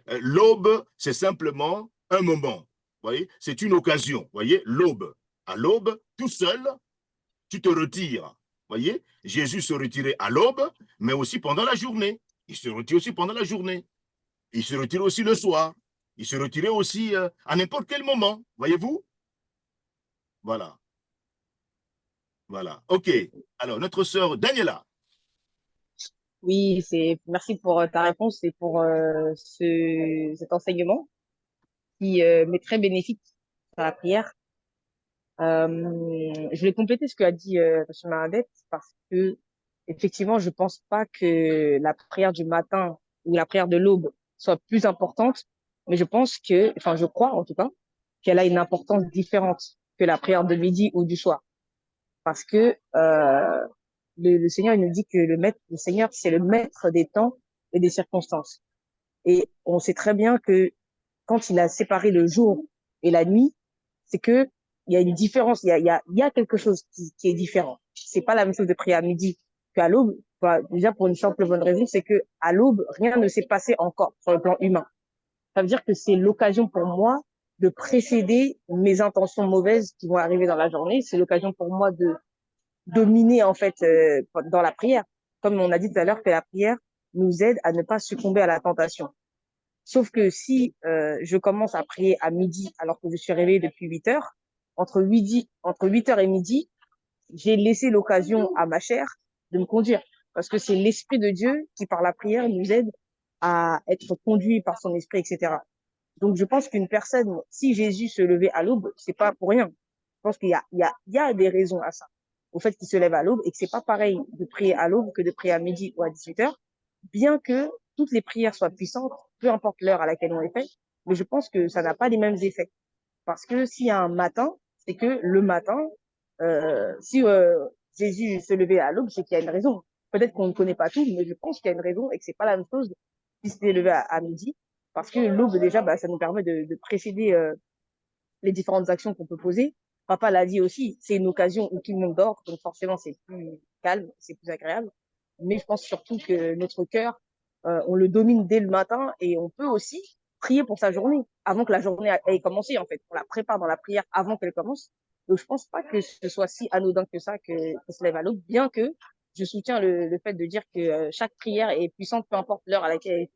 L'aube, c'est simplement un moment. Voyez, c'est une occasion. Voyez, l'aube. À l'aube, tout seul, tu te retires. Voyez, Jésus se retirait à l'aube, mais aussi pendant la journée. Il se retire aussi pendant la journée. Il se retire aussi le soir. Il se retirait aussi à n'importe quel moment. Voyez-vous? Voilà. OK. Alors, notre sœur Daniela. Oui, merci pour ta réponse et pour cet enseignement qui m'est très bénéfique à la prière. Je voulais compléter ce que a dit M. Mahadet parce que effectivement, je pense pas que la prière du matin ou la prière de l'aube soit plus importante, mais je crois en tout cas qu'elle a une importance différente que la prière de midi ou du soir, parce que le Seigneur il nous dit que le Seigneur c'est le maître des temps et des circonstances, et on sait très bien que quand il a séparé le jour et la nuit, c'est que il y a une différence, il y a quelque chose qui est différent. C'est pas la même chose de prier à midi qu'à l'aube. Déjà pour une simple bonne raison, c'est que à l'aube, rien ne s'est passé encore sur le plan humain. Ça veut dire que c'est l'occasion pour moi de précéder mes intentions mauvaises qui vont arriver dans la journée. C'est l'occasion pour moi de dominer en fait dans la prière. Comme on a dit tout à l'heure que la prière nous aide à ne pas succomber à la tentation. Sauf que si je commence à prier à midi alors que je suis réveillée depuis 8 heures, entre 8 heures et midi, j'ai laissé l'occasion à ma chair de me conduire. Parce que c'est l'Esprit de Dieu qui, par la prière, nous aide à être conduit par son esprit, etc. Donc, je pense qu'une personne, si Jésus se levait à l'aube, c'est pas pour rien. Je pense qu'il y a des raisons à ça, au fait qu'il se lève à l'aube, et que c'est pas pareil de prier à l'aube que de prier à midi ou à 18 heures, bien que toutes les prières soient puissantes, peu importe l'heure à laquelle on les fait, mais je pense que ça n'a pas les mêmes effets. Parce que s'il y a un matin, c'est que le matin, si Jésus se levait à l'aube, c'est qu'il y a une raison. Peut-être qu'on ne connaît pas tout, mais je pense qu'il y a une raison et que c'est pas la même chose si s'est levé à midi. Parce que l'aube, déjà, ça nous permet de précéder les différentes actions qu'on peut poser. Papa l'a dit aussi, c'est une occasion où tout le monde dort, donc forcément c'est plus calme, c'est plus agréable. Mais je pense surtout que notre cœur, on le domine dès le matin et on peut aussi prier pour sa journée avant que la journée ait commencé en fait. On la prépare dans la prière avant qu'elle commence. Donc je pense pas que ce soit si anodin que ça que se lève à l'aube, bien que je soutiens le fait de dire que chaque prière est puissante, peu importe l'heure à laquelle elle est.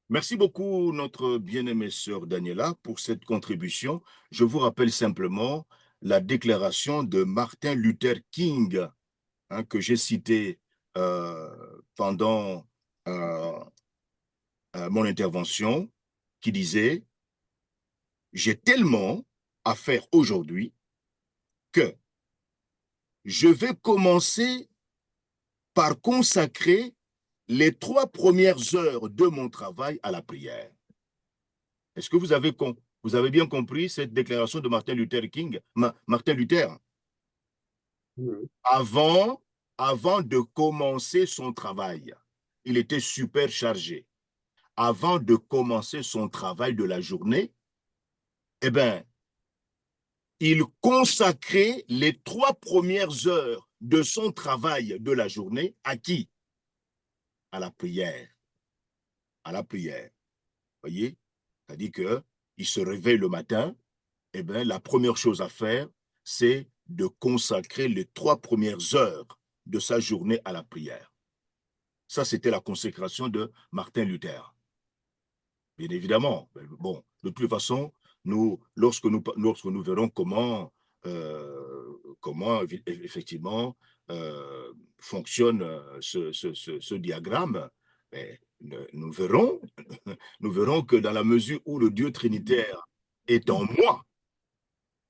Merci beaucoup, notre bien-aimée sœur Daniela, pour cette contribution. Je vous rappelle simplement la déclaration de Martin Luther King, hein, que j'ai cité pendant mon intervention, qui disait « J'ai tellement à faire aujourd'hui que je vais commencer par consacrer les 3 premières heures de mon travail à la prière. » Est-ce que vous avez bien compris cette déclaration de Martin Luther King, Martin Luther? Oui. Avant de commencer son travail, il était super chargé. Avant de commencer son travail de la journée, eh bien, il consacrait les 3 premières heures de son travail de la journée à qui? À la prière. À la prière. Voyez? C'est-à-dire qu'il se réveille le matin, eh bien, la première chose à faire, c'est de consacrer les 3 premières heures de sa journée à la prière. Ça, c'était la consécration de Martin Luther. Bien évidemment. Bon, de toute façon, lorsque nous verrons comment effectivement fonctionne ce diagramme, nous verrons, nous verrons que dans la mesure où le Dieu trinitaire est en moi,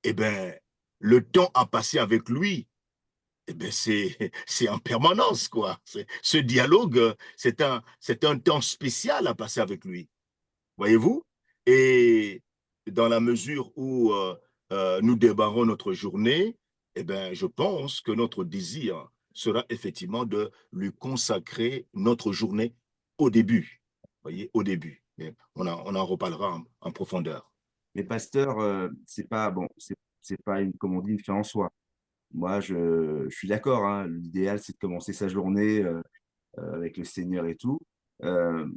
eh bien, le temps à passer avec lui, eh bien, c'est en permanence, quoi. Ce dialogue, c'est un temps spécial à passer avec lui. Voyez-vous? Et dans la mesure où nous débarrons notre journée, eh bien, je pense que notre désir sera effectivement de lui consacrer notre journée au début. Voyez, au début. Mais on en reparlera en profondeur. Mais pasteur, c'est pas bon, c'est pas une, comme on dit, une fin en soi. Moi, je suis d'accord, hein, l'idéal, c'est de commencer sa journée avec le Seigneur et tout. Euh,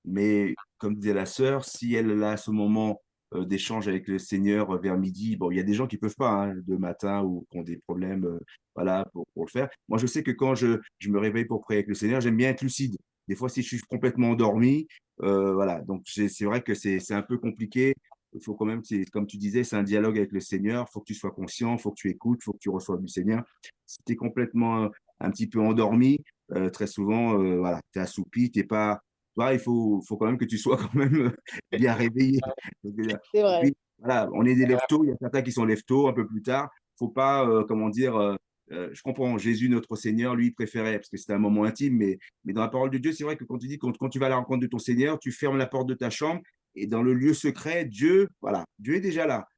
mais comme disait la sœur, si elle a ce moment d'échange avec le Seigneur vers midi, bon, il y a des gens qui peuvent pas, hein, de matin ou qui ont des problèmes, voilà, pour le faire. Moi, je sais que quand je me réveille pour prier avec le Seigneur, j'aime bien être lucide. Des fois, si je suis complètement endormi, voilà. Donc, c'est vrai que c'est un peu compliqué. Il faut quand même, comme tu disais, c'est un dialogue avec le Seigneur. Il faut que tu sois conscient, il faut que tu écoutes, il faut que tu reçoives du Seigneur. Si tu es complètement un petit peu endormi, très souvent, voilà, tu es assoupi, t'es pas. Toi, il faut quand même que tu sois quand même bien réveillé. C'est Et vrai. puis, voilà, on est des lève-tôt, il y a certains qui sont lève-tôt un peu plus tard. Faut pas, comment dire, je comprends, Jésus, notre Seigneur, lui, il préférait, parce que c'était un moment intime, mais dans la parole de Dieu, c'est vrai que quand tu dis, quand tu vas à la rencontre de ton Seigneur, tu fermes la porte de ta chambre, et dans le lieu secret, Dieu, voilà, Dieu est déjà là.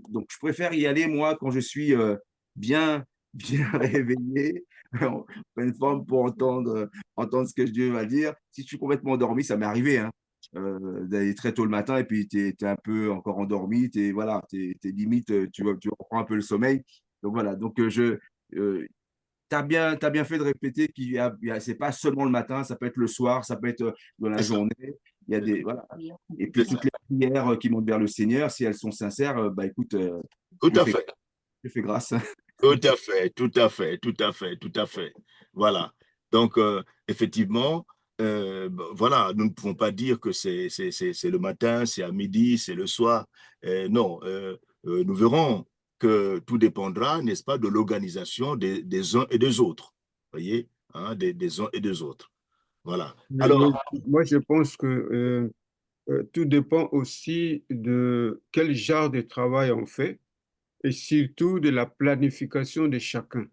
Donc, je préfère y aller, moi, quand je suis bien, bien réveillé, en pleine forme pour entendre ce que Dieu va dire. Si je suis complètement endormi, ça m'est arrivé, hein, d'aller très tôt le matin et puis tu es un peu encore endormi, voilà, t'es limite, tu reprends un peu le sommeil. Donc voilà, donc t'as bien fait de répéter c'est pas seulement le matin, ça peut être le soir, ça peut être dans la C'est ça. journée. Il y a voilà. Et puis toutes les prières qui montent vers le Seigneur, si elles sont sincères, bah écoute, Tout je à fais, fait. je fais grâce. Tout à fait, tout à fait, tout à fait, tout à fait. Voilà. Donc, effectivement, voilà, nous ne pouvons pas dire que c'est le matin, c'est à midi, c'est le soir. Non, nous verrons que tout dépendra, n'est-ce pas, de l'organisation des uns et des autres. Voyez, hein, des uns et des autres. Voilà. Mais Alors, moi, je pense que tout dépend aussi de quel genre de travail on fait et surtout de la planification de chacun.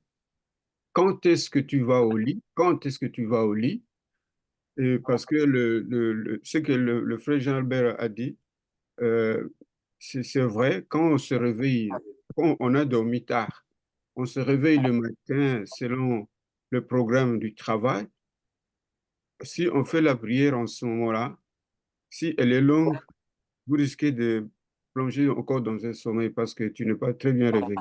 Quand est-ce que tu vas au lit? Quand est-ce que tu vas au lit? Et parce que ce que le frère Jean-Albert a dit, euh, c'est vrai, quand on se réveille, quand on a dormi tard, on se réveille le matin selon le programme du travail. Si on fait la prière en ce moment-là, si elle est longue, vous risquez de plonger encore dans un sommeil parce que tu n'es pas très bien réveillé.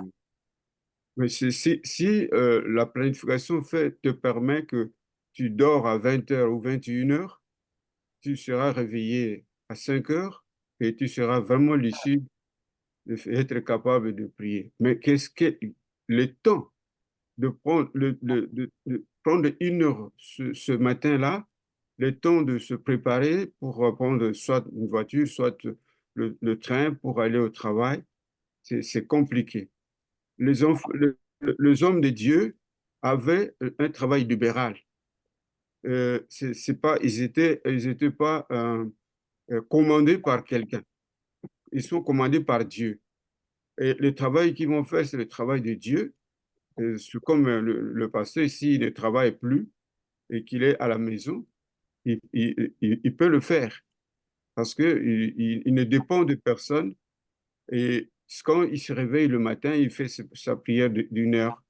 Mais si la planification te permet que tu dors à 20 heures ou 21 heures, tu seras réveillé à 5 heures et tu seras vraiment lucide d'être capable de prier. Mais qu'est-ce que le temps de prendre, de prendre 1 heure ce matin-là, le temps de se préparer pour prendre soit une voiture, soit le train pour aller au travail, c'est compliqué. les hommes de Dieu avaient un travail libéral. C'est pas, ils étaient pas commandés par quelqu'un. Ils sont commandés par Dieu. Et le travail qu'ils vont faire, c'est le travail de Dieu. C'est comme le pasteur, s'il ne travaille plus et qu'il est à la maison, il peut le faire parce qu'il ne dépend de personne. Et quand il se réveille le matin, il fait sa prière d'une heure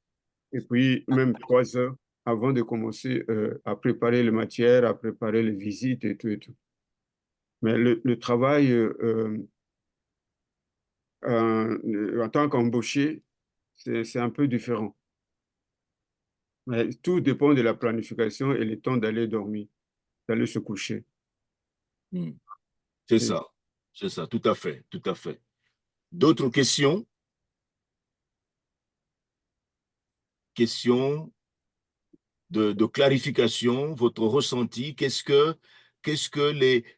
et puis même 3 heures avant de commencer à préparer les matières, à préparer les visites et tout et tout. Mais le travail en tant qu'embauché, c'est un peu différent. Mais tout dépend de la planification et le temps d'aller dormir, d'aller se coucher. C'est ça, tout à fait, tout à fait. D'autres questions? Questions de clarification, votre ressenti, qu'est-ce que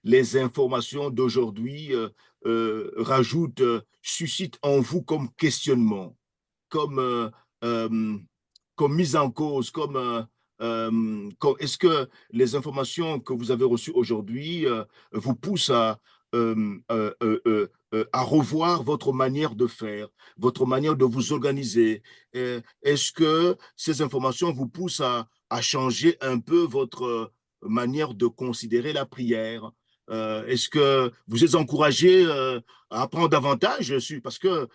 les informations d'aujourd'hui rajoutent, suscitent en vous comme questionnement, comme, comme mise en cause, est-ce que les informations que vous avez reçues aujourd'hui vous poussent à revoir votre manière de faire, votre manière de vous organiser? Est-ce que ces informations vous poussent à changer un peu votre manière de considérer la prière? Est-ce que vous êtes encouragé à apprendre davantage dessus? Parce que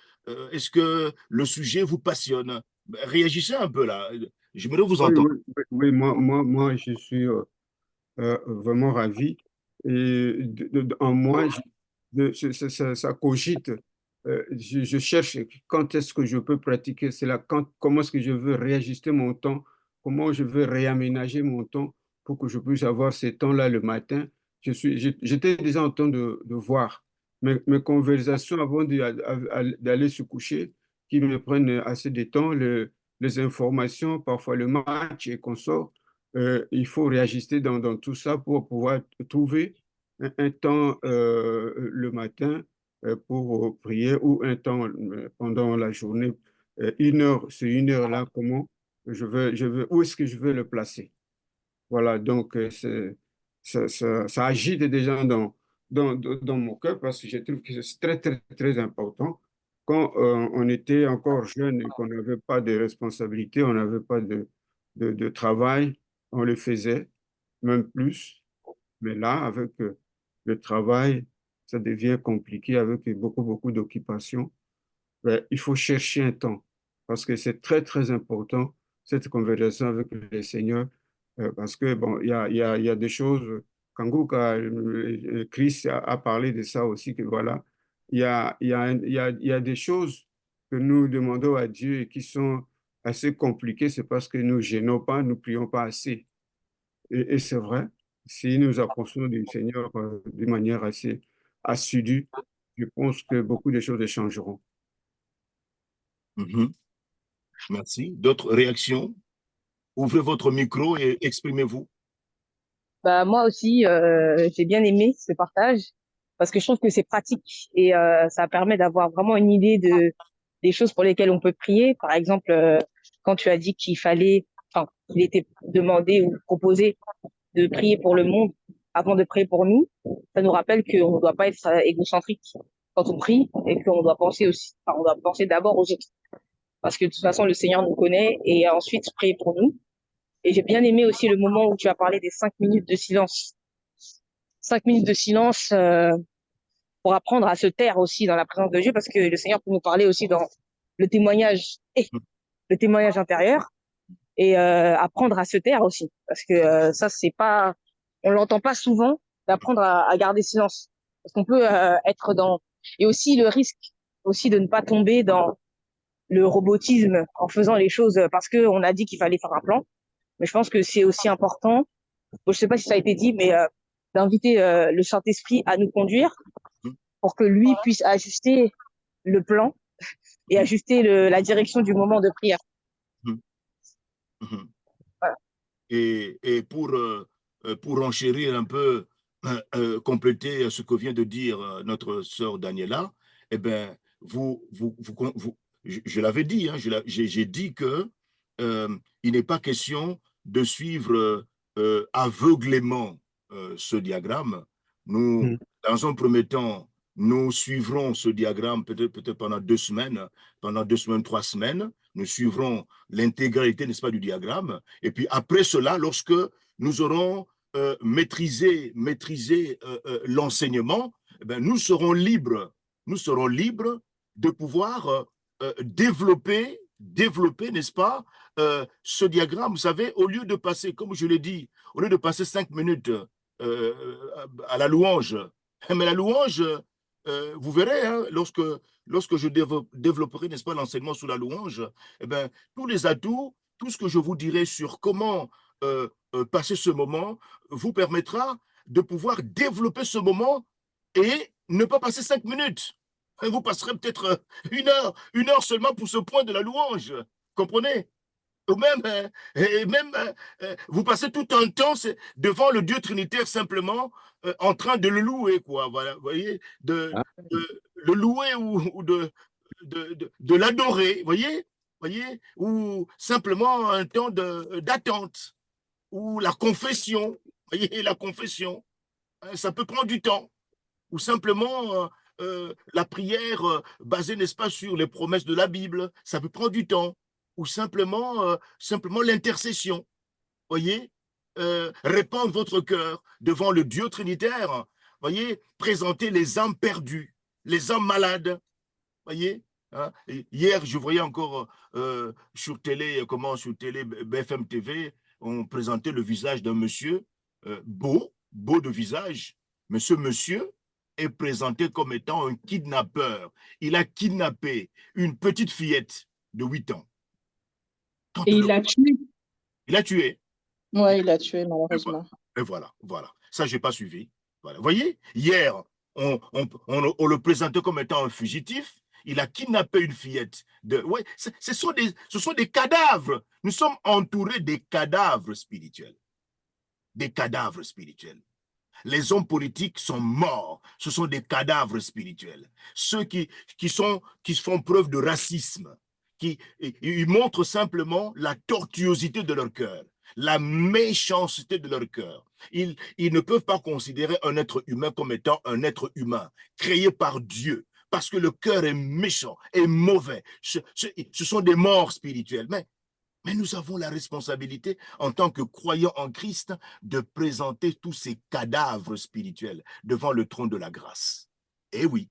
est-ce que le sujet vous passionne? Réagissez un peu là. J'aimerais vous Oui, entendre. oui, oui, oui, moi, je suis vraiment ravi. Et en moi, ça cogite. Je cherche quand est-ce que je peux pratiquer cela, comment est-ce que je veux réajuster mon temps, comment je veux réaménager mon temps pour que je puisse avoir ces temps-là le matin. J'étais déjà en train de voir mes conversations avant d'aller se coucher, qui me prennent assez de temps, les informations, parfois le match et qu'on sort. Il faut réajuster dans tout ça pour pouvoir trouver un temps le matin pour prier ou un temps pendant la journée. Une heure, c'est une heure là, comment où est-ce que je veux le placer? Voilà, donc ça agite déjà dans mon cœur parce que je trouve que c'est très, très, très important. Quand on était encore jeune et qu'on n'avait pas de responsabilités, on n'avait pas de travail, on le faisait, même plus. Mais là, avec le travail, ça devient compliqué avec beaucoup, beaucoup d'occupations. Ben, il faut chercher un temps parce que c'est très, très important, cette conversation avec le Seigneur, parce que, bon, il y a des choses, Chris a parlé de ça aussi, que voilà, il y a des choses que nous demandons à Dieu et qui sont assez compliquées, c'est parce que nous ne gênons pas, nous ne prions pas assez. Et c'est vrai, si nous approchons du Seigneur de manière assez assidue, je pense que beaucoup de choses changeront. Merci. D'autres réactions? Ouvrez votre micro et exprimez-vous. Bah, moi aussi, j'ai bien aimé ce partage parce que je trouve que c'est pratique et ça permet d'avoir vraiment une idée des choses pour lesquelles on peut prier. Par exemple, quand tu as dit qu'il était demandé ou proposé de prier pour le monde avant de prier pour nous, ça nous rappelle qu'on ne doit pas être égocentrique quand on prie et qu'on doit penser aussi, on doit penser d'abord aux autres parce que de toute façon, le Seigneur nous connaît et ensuite prier pour nous. Et j'ai bien aimé aussi le moment où tu as parlé des 5 minutes de silence. 5 minutes de silence pour apprendre à se taire aussi dans la présence de Dieu, parce que le Seigneur peut nous parler aussi dans le témoignage et le témoignage intérieur, et apprendre à se taire aussi, parce que ça, c'est pas, on l'entend pas souvent, d'apprendre à garder silence, parce qu'on peut être dans, et aussi le risque aussi de ne pas tomber dans le robotisme en faisant les choses parce qu'on a dit qu'il fallait faire un plan. Mais je pense que c'est aussi important, je ne sais pas si ça a été dit, mais d'inviter le Saint-Esprit à nous conduire pour que lui puisse ajuster le plan et ajuster la direction du moment de prière. Voilà. Et pour enchérir un peu, compléter ce que vient de dire notre sœur Daniela, eh ben, je l'avais dit, hein, j'ai dit que il n'est pas question de suivre aveuglément ce diagramme. Nous, dans un premier temps, nous suivrons ce diagramme peut-être pendant 2 semaines, 3 semaines. Nous suivrons l'intégralité, n'est-ce pas, du diagramme. Et puis après cela, lorsque nous aurons maîtrisé l'enseignement, eh ben, nous serons libres de pouvoir développer, n'est-ce pas, ce diagramme. Vous savez, au lieu de passer, comme je l'ai dit, au lieu de passer 5 minutes à la louange, mais la louange, vous verrez, hein, lorsque je développerai, n'est-ce pas, l'enseignement sous la louange, eh ben, tous les atouts, tout ce que je vous dirai sur comment passer ce moment, vous permettra de pouvoir développer ce moment et ne pas passer 5 minutes. Vous passerez peut-être 1 heure seulement pour ce point de la louange. Comprenez? Ou même, vous passez tout un temps devant le Dieu Trinitaire simplement en train de le louer, quoi. Voilà, vous voyez, de le louer ou de l'adorer, voyez, ou simplement un temps d'attente, ou la confession, voyez, la confession, ça peut prendre du temps, ou simplement la prière basée, n'est-ce pas, sur les promesses de la Bible, ça peut prendre du temps, ou simplement l'intercession, voyez, répandre votre cœur devant le Dieu Trinitaire, voyez, présenter les âmes perdues, les âmes malades, voyez. Hein? Hier, je voyais encore sur télé BFM TV, on présentait le visage d'un monsieur beau de visage, mais ce monsieur est présenté comme étant un kidnappeur. Il a kidnappé une petite fillette de 8 ans. Et il l'a tué. Il l'a tué. Oui, il l'a tué, malheureusement. Et voilà. Ça, je n'ai pas suivi. Voilà. Vous voyez, hier, on le présentait comme étant un fugitif. Il a kidnappé une fillette. Ouais, ce sont des cadavres. Nous sommes entourés des cadavres spirituels. Des cadavres spirituels. Les hommes politiques sont morts. Ce sont des cadavres spirituels. Ceux qui font preuve de racisme, ils montrent simplement la tortuosité de leur cœur, la méchanceté de leur cœur. Ils ne peuvent pas considérer un être humain comme étant un être humain, créé par Dieu, parce que le cœur est méchant et mauvais. Ce sont des morts spirituels. Mais nous avons la responsabilité, en tant que croyants en Christ, de présenter tous ces cadavres spirituels devant le trône de la grâce. Eh oui,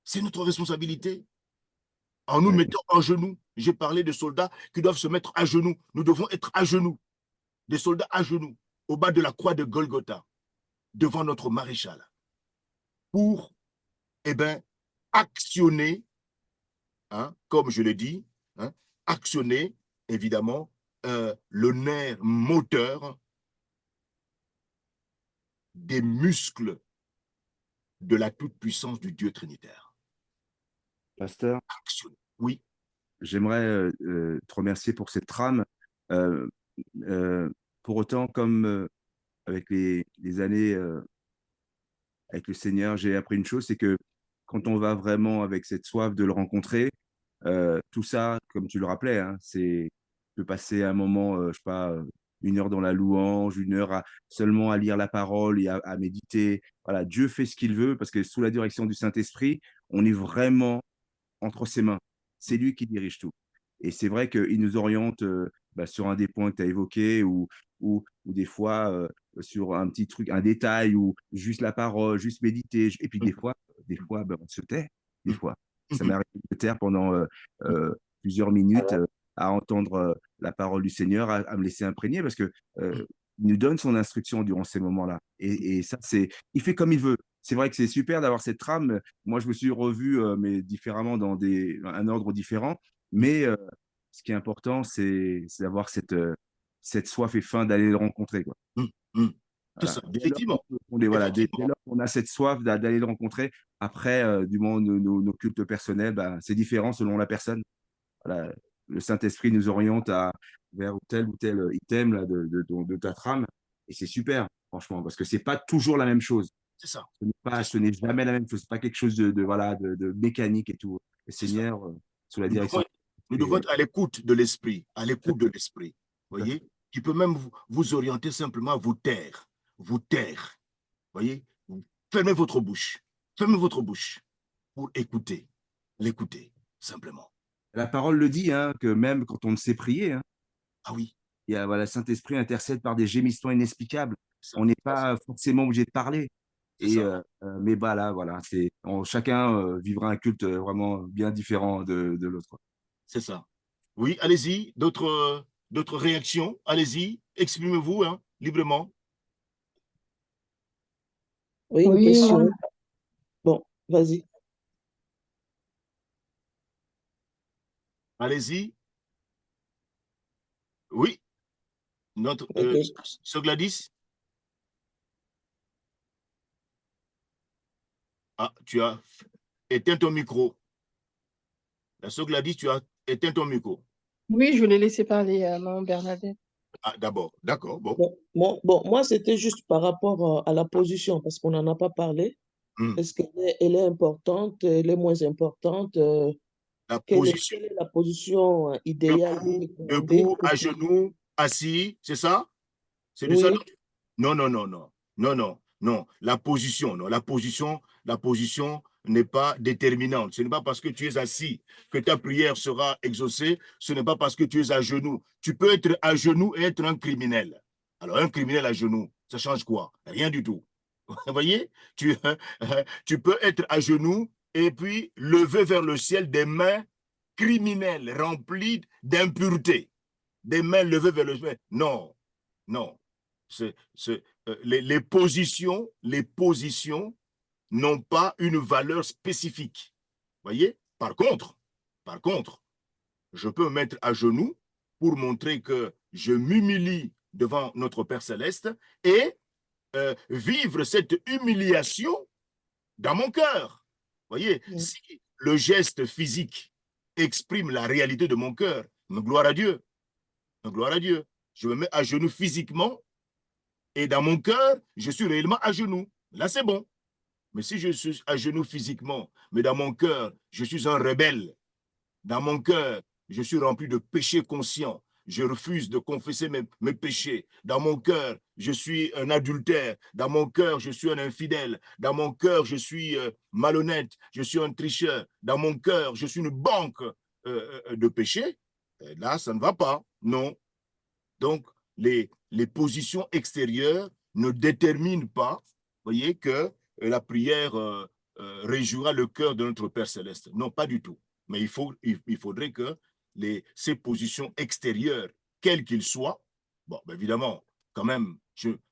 c'est notre responsabilité. En nous mettant à genoux, j'ai parlé de soldats qui doivent se mettre à genoux. Nous devons être à genoux, des soldats à genoux, au bas de la croix de Golgotha, devant notre maréchal, pour, actionner, hein, comme je l'ai dit, hein, actionner, évidemment, le nerf moteur des muscles de la toute-puissance du Dieu Trinitaire. Pasteur, oui. J'aimerais te remercier pour cette trame. Pour autant, comme avec les années avec le Seigneur, j'ai appris une chose, c'est que quand on va vraiment avec cette soif de le rencontrer, tout ça, comme tu le rappelais, hein, c'est de passer un moment, je sais pas, 1 heure dans la louange, 1 heure seulement à lire la parole et à méditer. Voilà, Dieu fait ce qu'il veut parce que sous la direction du Saint-Esprit, on est vraiment entre ses mains. C'est lui qui dirige tout. Et c'est vrai qu'il nous oriente sur un des points que tu as évoqués ou des fois sur un petit truc, un détail ou juste la parole, juste méditer. Et puis des fois on se tait. Des fois, ça m'arrive de taire pendant plusieurs minutes à entendre la parole du Seigneur, à me laisser imprégner parce que il nous donne son instruction durant ces moments-là. Et ça, il fait comme il veut. C'est vrai que c'est super d'avoir cette trame. Moi, je me suis revu, mais différemment, dans un ordre différent. Mais ce qui est important, c'est d'avoir cette soif et faim d'aller le rencontrer, quoi. C'est ça, effectivement. Dès lors qu'on a cette soif d'aller le rencontrer, après, du moment nos cultes personnels, c'est différent selon la personne. Voilà, le Saint-Esprit nous oriente vers tel ou tel item là, de ta trame. Et c'est super, franchement, parce que c'est pas toujours la même chose. C'est ça. Ce n'est jamais la même chose. C'est pas quelque chose voilà, de mécanique et tout. Le Seigneur, sous la direction. Nous devons être à l'écoute de l'esprit, à l'écoute de l'esprit. Voyez, qui peut même vous orienter simplement à vous taire. Vous taire. Voyez, fermez votre bouche. Fermez votre bouche pour écouter. L'écouter, simplement. La parole le dit, hein, que même quand on ne sait prier, hein, ah oui, il y a, voilà, Saint-Esprit intercède par des gémissements inexplicables. On n'est pas forcément obligé de parler. Et, mais bah, là, voilà, chacun vivra un culte vraiment bien différent de l'autre. C'est ça. Oui, allez-y. D'autres réactions? Allez-y. Exprimez-vous hein, librement. Oui, une question. Bon, vas-y. Allez-y. Oui. Notre Sœur Gladys. Ah, tu as éteint ton micro. La Sœur Gladys, tu as éteint ton micro. Oui, je l'ai laissé parler à Maman Bernadette. Ah, d'abord, d'accord. Bon. Bon, moi, c'était juste par rapport à la position, parce qu'on n'en a pas parlé. Est-ce qu'elle est importante, elle est moins importante? Quelle est la position idéale? Debout, à genoux, assis, c'est ça? C'est de ça? Non, non, non, non. Non, non, non. La position, non. La position n'est pas déterminante. Ce n'est pas parce que tu es assis que ta prière sera exaucée. Ce n'est pas parce que tu es à genoux. Tu peux être à genoux et être un criminel. Alors, un criminel à genoux, ça change quoi? Rien du tout. Vous voyez? Tu peux être à genoux et puis lever vers le ciel des mains criminelles remplies d'impureté. Des mains levées vers le ciel. Non, non. Les positions n'ont pas une valeur spécifique. Voyez? Par contre, je peux me mettre à genoux pour montrer que je m'humilie devant notre Père Céleste et vivre cette humiliation dans mon cœur. Voyez? Si le geste physique exprime la réalité de mon cœur, gloire à Dieu. Gloire à Dieu. Je me mets à genoux physiquement et dans mon cœur, je suis réellement à genoux. Là, c'est bon. Mais si je suis à genoux physiquement, mais dans mon cœur, je suis un rebelle. Dans mon cœur, je suis rempli de péchés conscients. Je refuse de confesser mes péchés. Dans mon cœur, je suis un adultère. Dans mon cœur, je suis un infidèle. Dans mon cœur, je suis malhonnête. Je suis un tricheur. Dans mon cœur, je suis une banque de péchés. Et là, ça ne va pas. Non. Donc, les positions extérieures ne déterminent pas, voyez, que la prière réjouira le cœur de notre Père Céleste. Non, pas du tout. Mais il faudrait que ces positions extérieures, quelles qu'ils soient, bon, ben évidemment, quand même,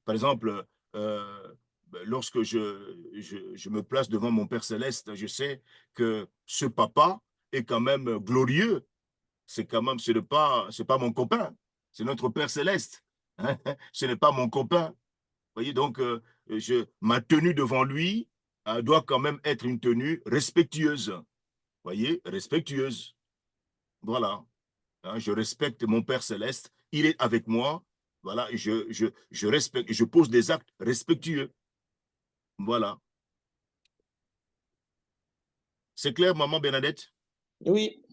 par exemple, lorsque je me place devant mon Père Céleste, je sais que ce papa est quand même glorieux. C'est quand même, c'est pas mon copain. C'est notre Père Céleste. Hein? Ce n'est pas mon copain. Vous voyez, donc, ma tenue devant lui doit quand même être une tenue respectueuse. Vous voyez, respectueuse. Voilà. Hein, je respecte mon Père Céleste. Il est avec moi. Voilà, je respecte, je pose des actes respectueux. Voilà. C'est clair, Maman Bernadette? Oui.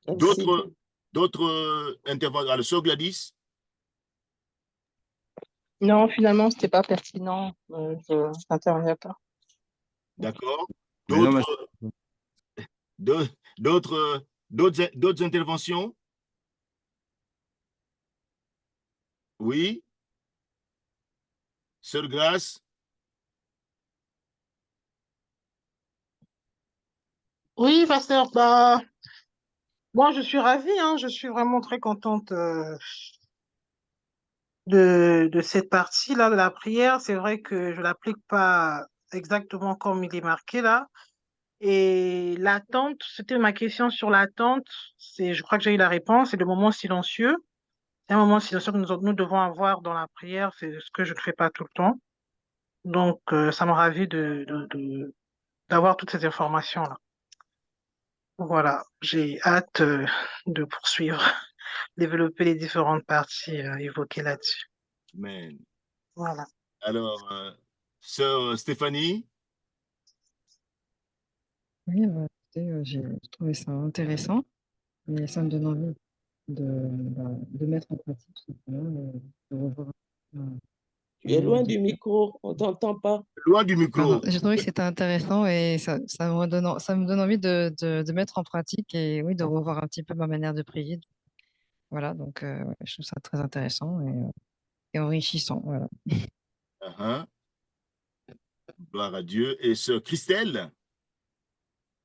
D'autres interventions? Alors, Sœur Gladys? Non, finalement, ce n'était pas pertinent. Je n'interviens pas. D'accord. D'autres interventions? Oui. Sœur Grâce? Oui, pasteur, bah, moi, je suis ravie, hein, je suis vraiment très contente de cette partie-là de la prière. C'est vrai que je ne l'applique pas exactement comme il est marqué là. Et l'attente, c'était ma question sur l'attente. Je crois que j'ai eu la réponse. C'est le moment silencieux. C'est un moment silencieux que nous devons avoir dans la prière. C'est ce que je ne fais pas tout le temps. Donc, ça me ravit d'avoir toutes ces informations-là. Voilà, j'ai hâte de poursuivre, développer les différentes parties évoquées là-dessus. Amen. Voilà. Alors, Sœur Stéphanie? Oui, bah, écoutez, j'ai trouvé ça intéressant et ça me donne envie de mettre en pratique tout simplement, de revoir Tu es ma manière loin de du faire. micro, on t'entend pas. Loin du Pardon, micro. j'ai trouvé que c'était intéressant et ça me donne envie de mettre en pratique et oui, de revoir un petit peu ma manière de prier. Voilà, donc ouais, je trouve ça très intéressant et enrichissant. Voilà. Uh-huh. Gloire à Dieu. Et sœur Christelle?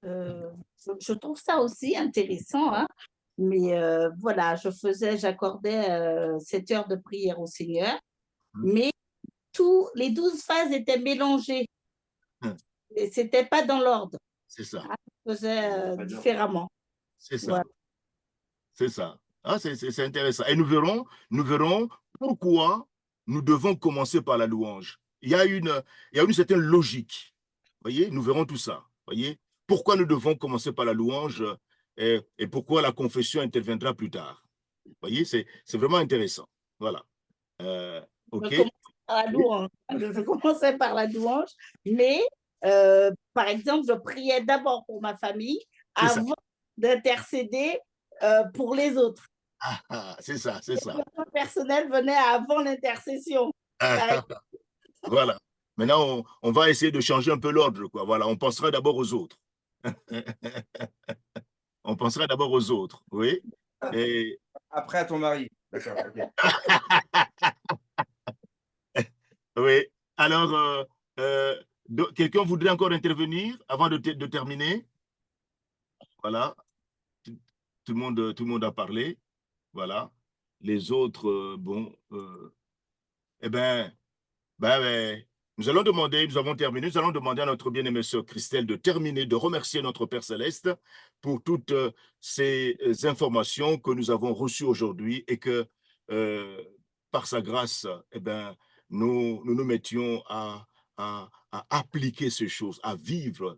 Je trouve ça aussi intéressant, hein. Mais voilà, j'accordais 7 heures de prière au Seigneur, mais les 12 phases étaient mélangées et c'était pas dans l'ordre. C'est ça. Hein, je faisais différemment. C'est ça. Voilà. C'est ça. Ah, c'est intéressant. Et nous verrons pourquoi nous devons commencer par la louange. Il y a une certaine logique. Voyez, nous verrons tout ça. Voyez, pourquoi nous devons commencer par la louange et pourquoi la confession interviendra plus tard. Voyez, c'est vraiment intéressant. Voilà. OK. Je commençais par la louange, mais par exemple, je priais d'abord pour ma famille avant d'intercéder pour les autres. C'est ça, c'est ça. Le personnel venait avant l'intercession. Voilà. Maintenant, on va essayer de changer un peu l'ordre, quoi. Voilà, on pensera d'abord aux autres. On pensera d'abord aux autres, oui. Et... Après à ton mari. D'accord. Okay. Oui. Alors, quelqu'un voudrait encore intervenir avant de terminer? Voilà. Tout le monde a parlé. Voilà. Les autres, bon, eh ben, nous allons demander, nous avons terminé, nous allons demander à notre bien-aimée sœur Christelle de terminer, de remercier notre Père Céleste pour toutes ces informations que nous avons reçues aujourd'hui et que, par sa grâce, eh ben, nous mettions à appliquer ces choses, à vivre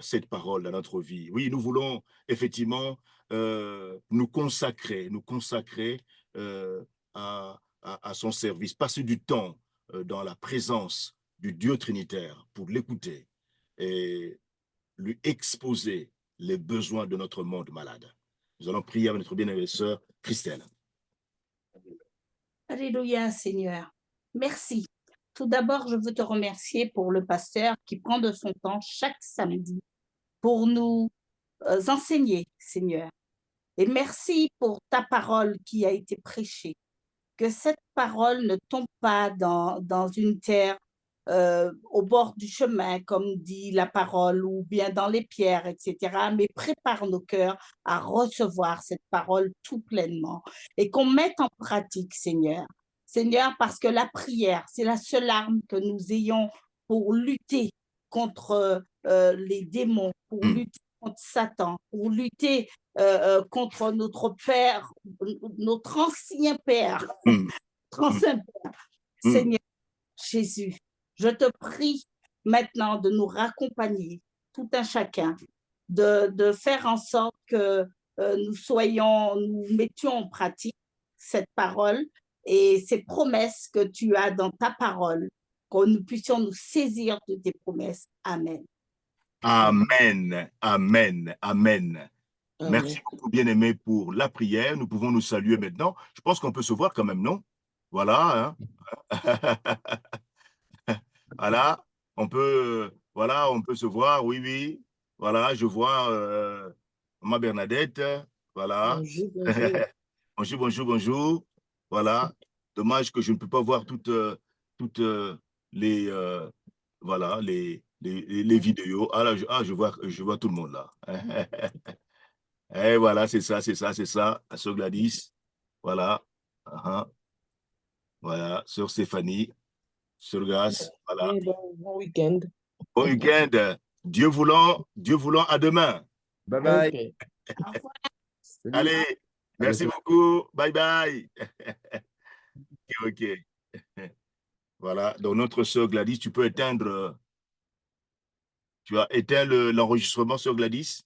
cette parole dans notre vie. Oui, nous voulons effectivement nous consacrer à son service, passer du temps dans la présence du Dieu Trinitaire pour l'écouter et lui exposer les besoins de notre monde malade. Nous allons prier avec notre bien-aimée sœur Christelle. Alléluia, Seigneur. Merci. Tout d'abord, je veux te remercier pour le pasteur qui prend de son temps chaque samedi pour nous enseigner, Seigneur. Et merci pour ta parole qui a été prêchée. Que cette parole ne tombe pas dans une terre au bord du chemin, comme dit la parole, ou bien dans les pierres, etc., mais prépare nos cœurs à recevoir cette parole tout pleinement et qu'on mette en pratique, Seigneur. Seigneur, parce que la prière, c'est la seule arme que nous ayons pour lutter contre les démons, pour lutter contre Satan, pour lutter contre notre père, notre ancien père, notre ancien père. Seigneur Jésus, je te prie maintenant de nous raccompagner, tout un chacun, de faire en sorte que nous mettions en pratique cette parole et ces promesses que tu as dans ta parole, que nous puissions nous saisir de tes promesses. Amen. Amen, amen, amen. Amen. Merci beaucoup, bien-aimé, pour la prière. Nous pouvons nous saluer maintenant. Je pense qu'on peut se voir quand même, non? Voilà. Hein? Voilà, on peut se voir, oui, oui. Voilà, je vois ma Bernadette, voilà. Bonjour, bonjour. Bonjour, bonjour, bonjour. Voilà. Dommage que je ne peux pas voir toutes les, voilà, les vidéos. Ah là, je vois tout le monde là. Et voilà, c'est ça, la sœur Gladys. Voilà. Voilà, sœur Stéphanie, sœur Grace. Voilà. Bon week-end. Bon week-end. Dieu voulant, à demain. Bye bye. Okay. Allez, merci beaucoup. Bye bye. Ok. Voilà, donc notre sœur Gladys, tu as éteint l'enregistrement, sœur Gladys?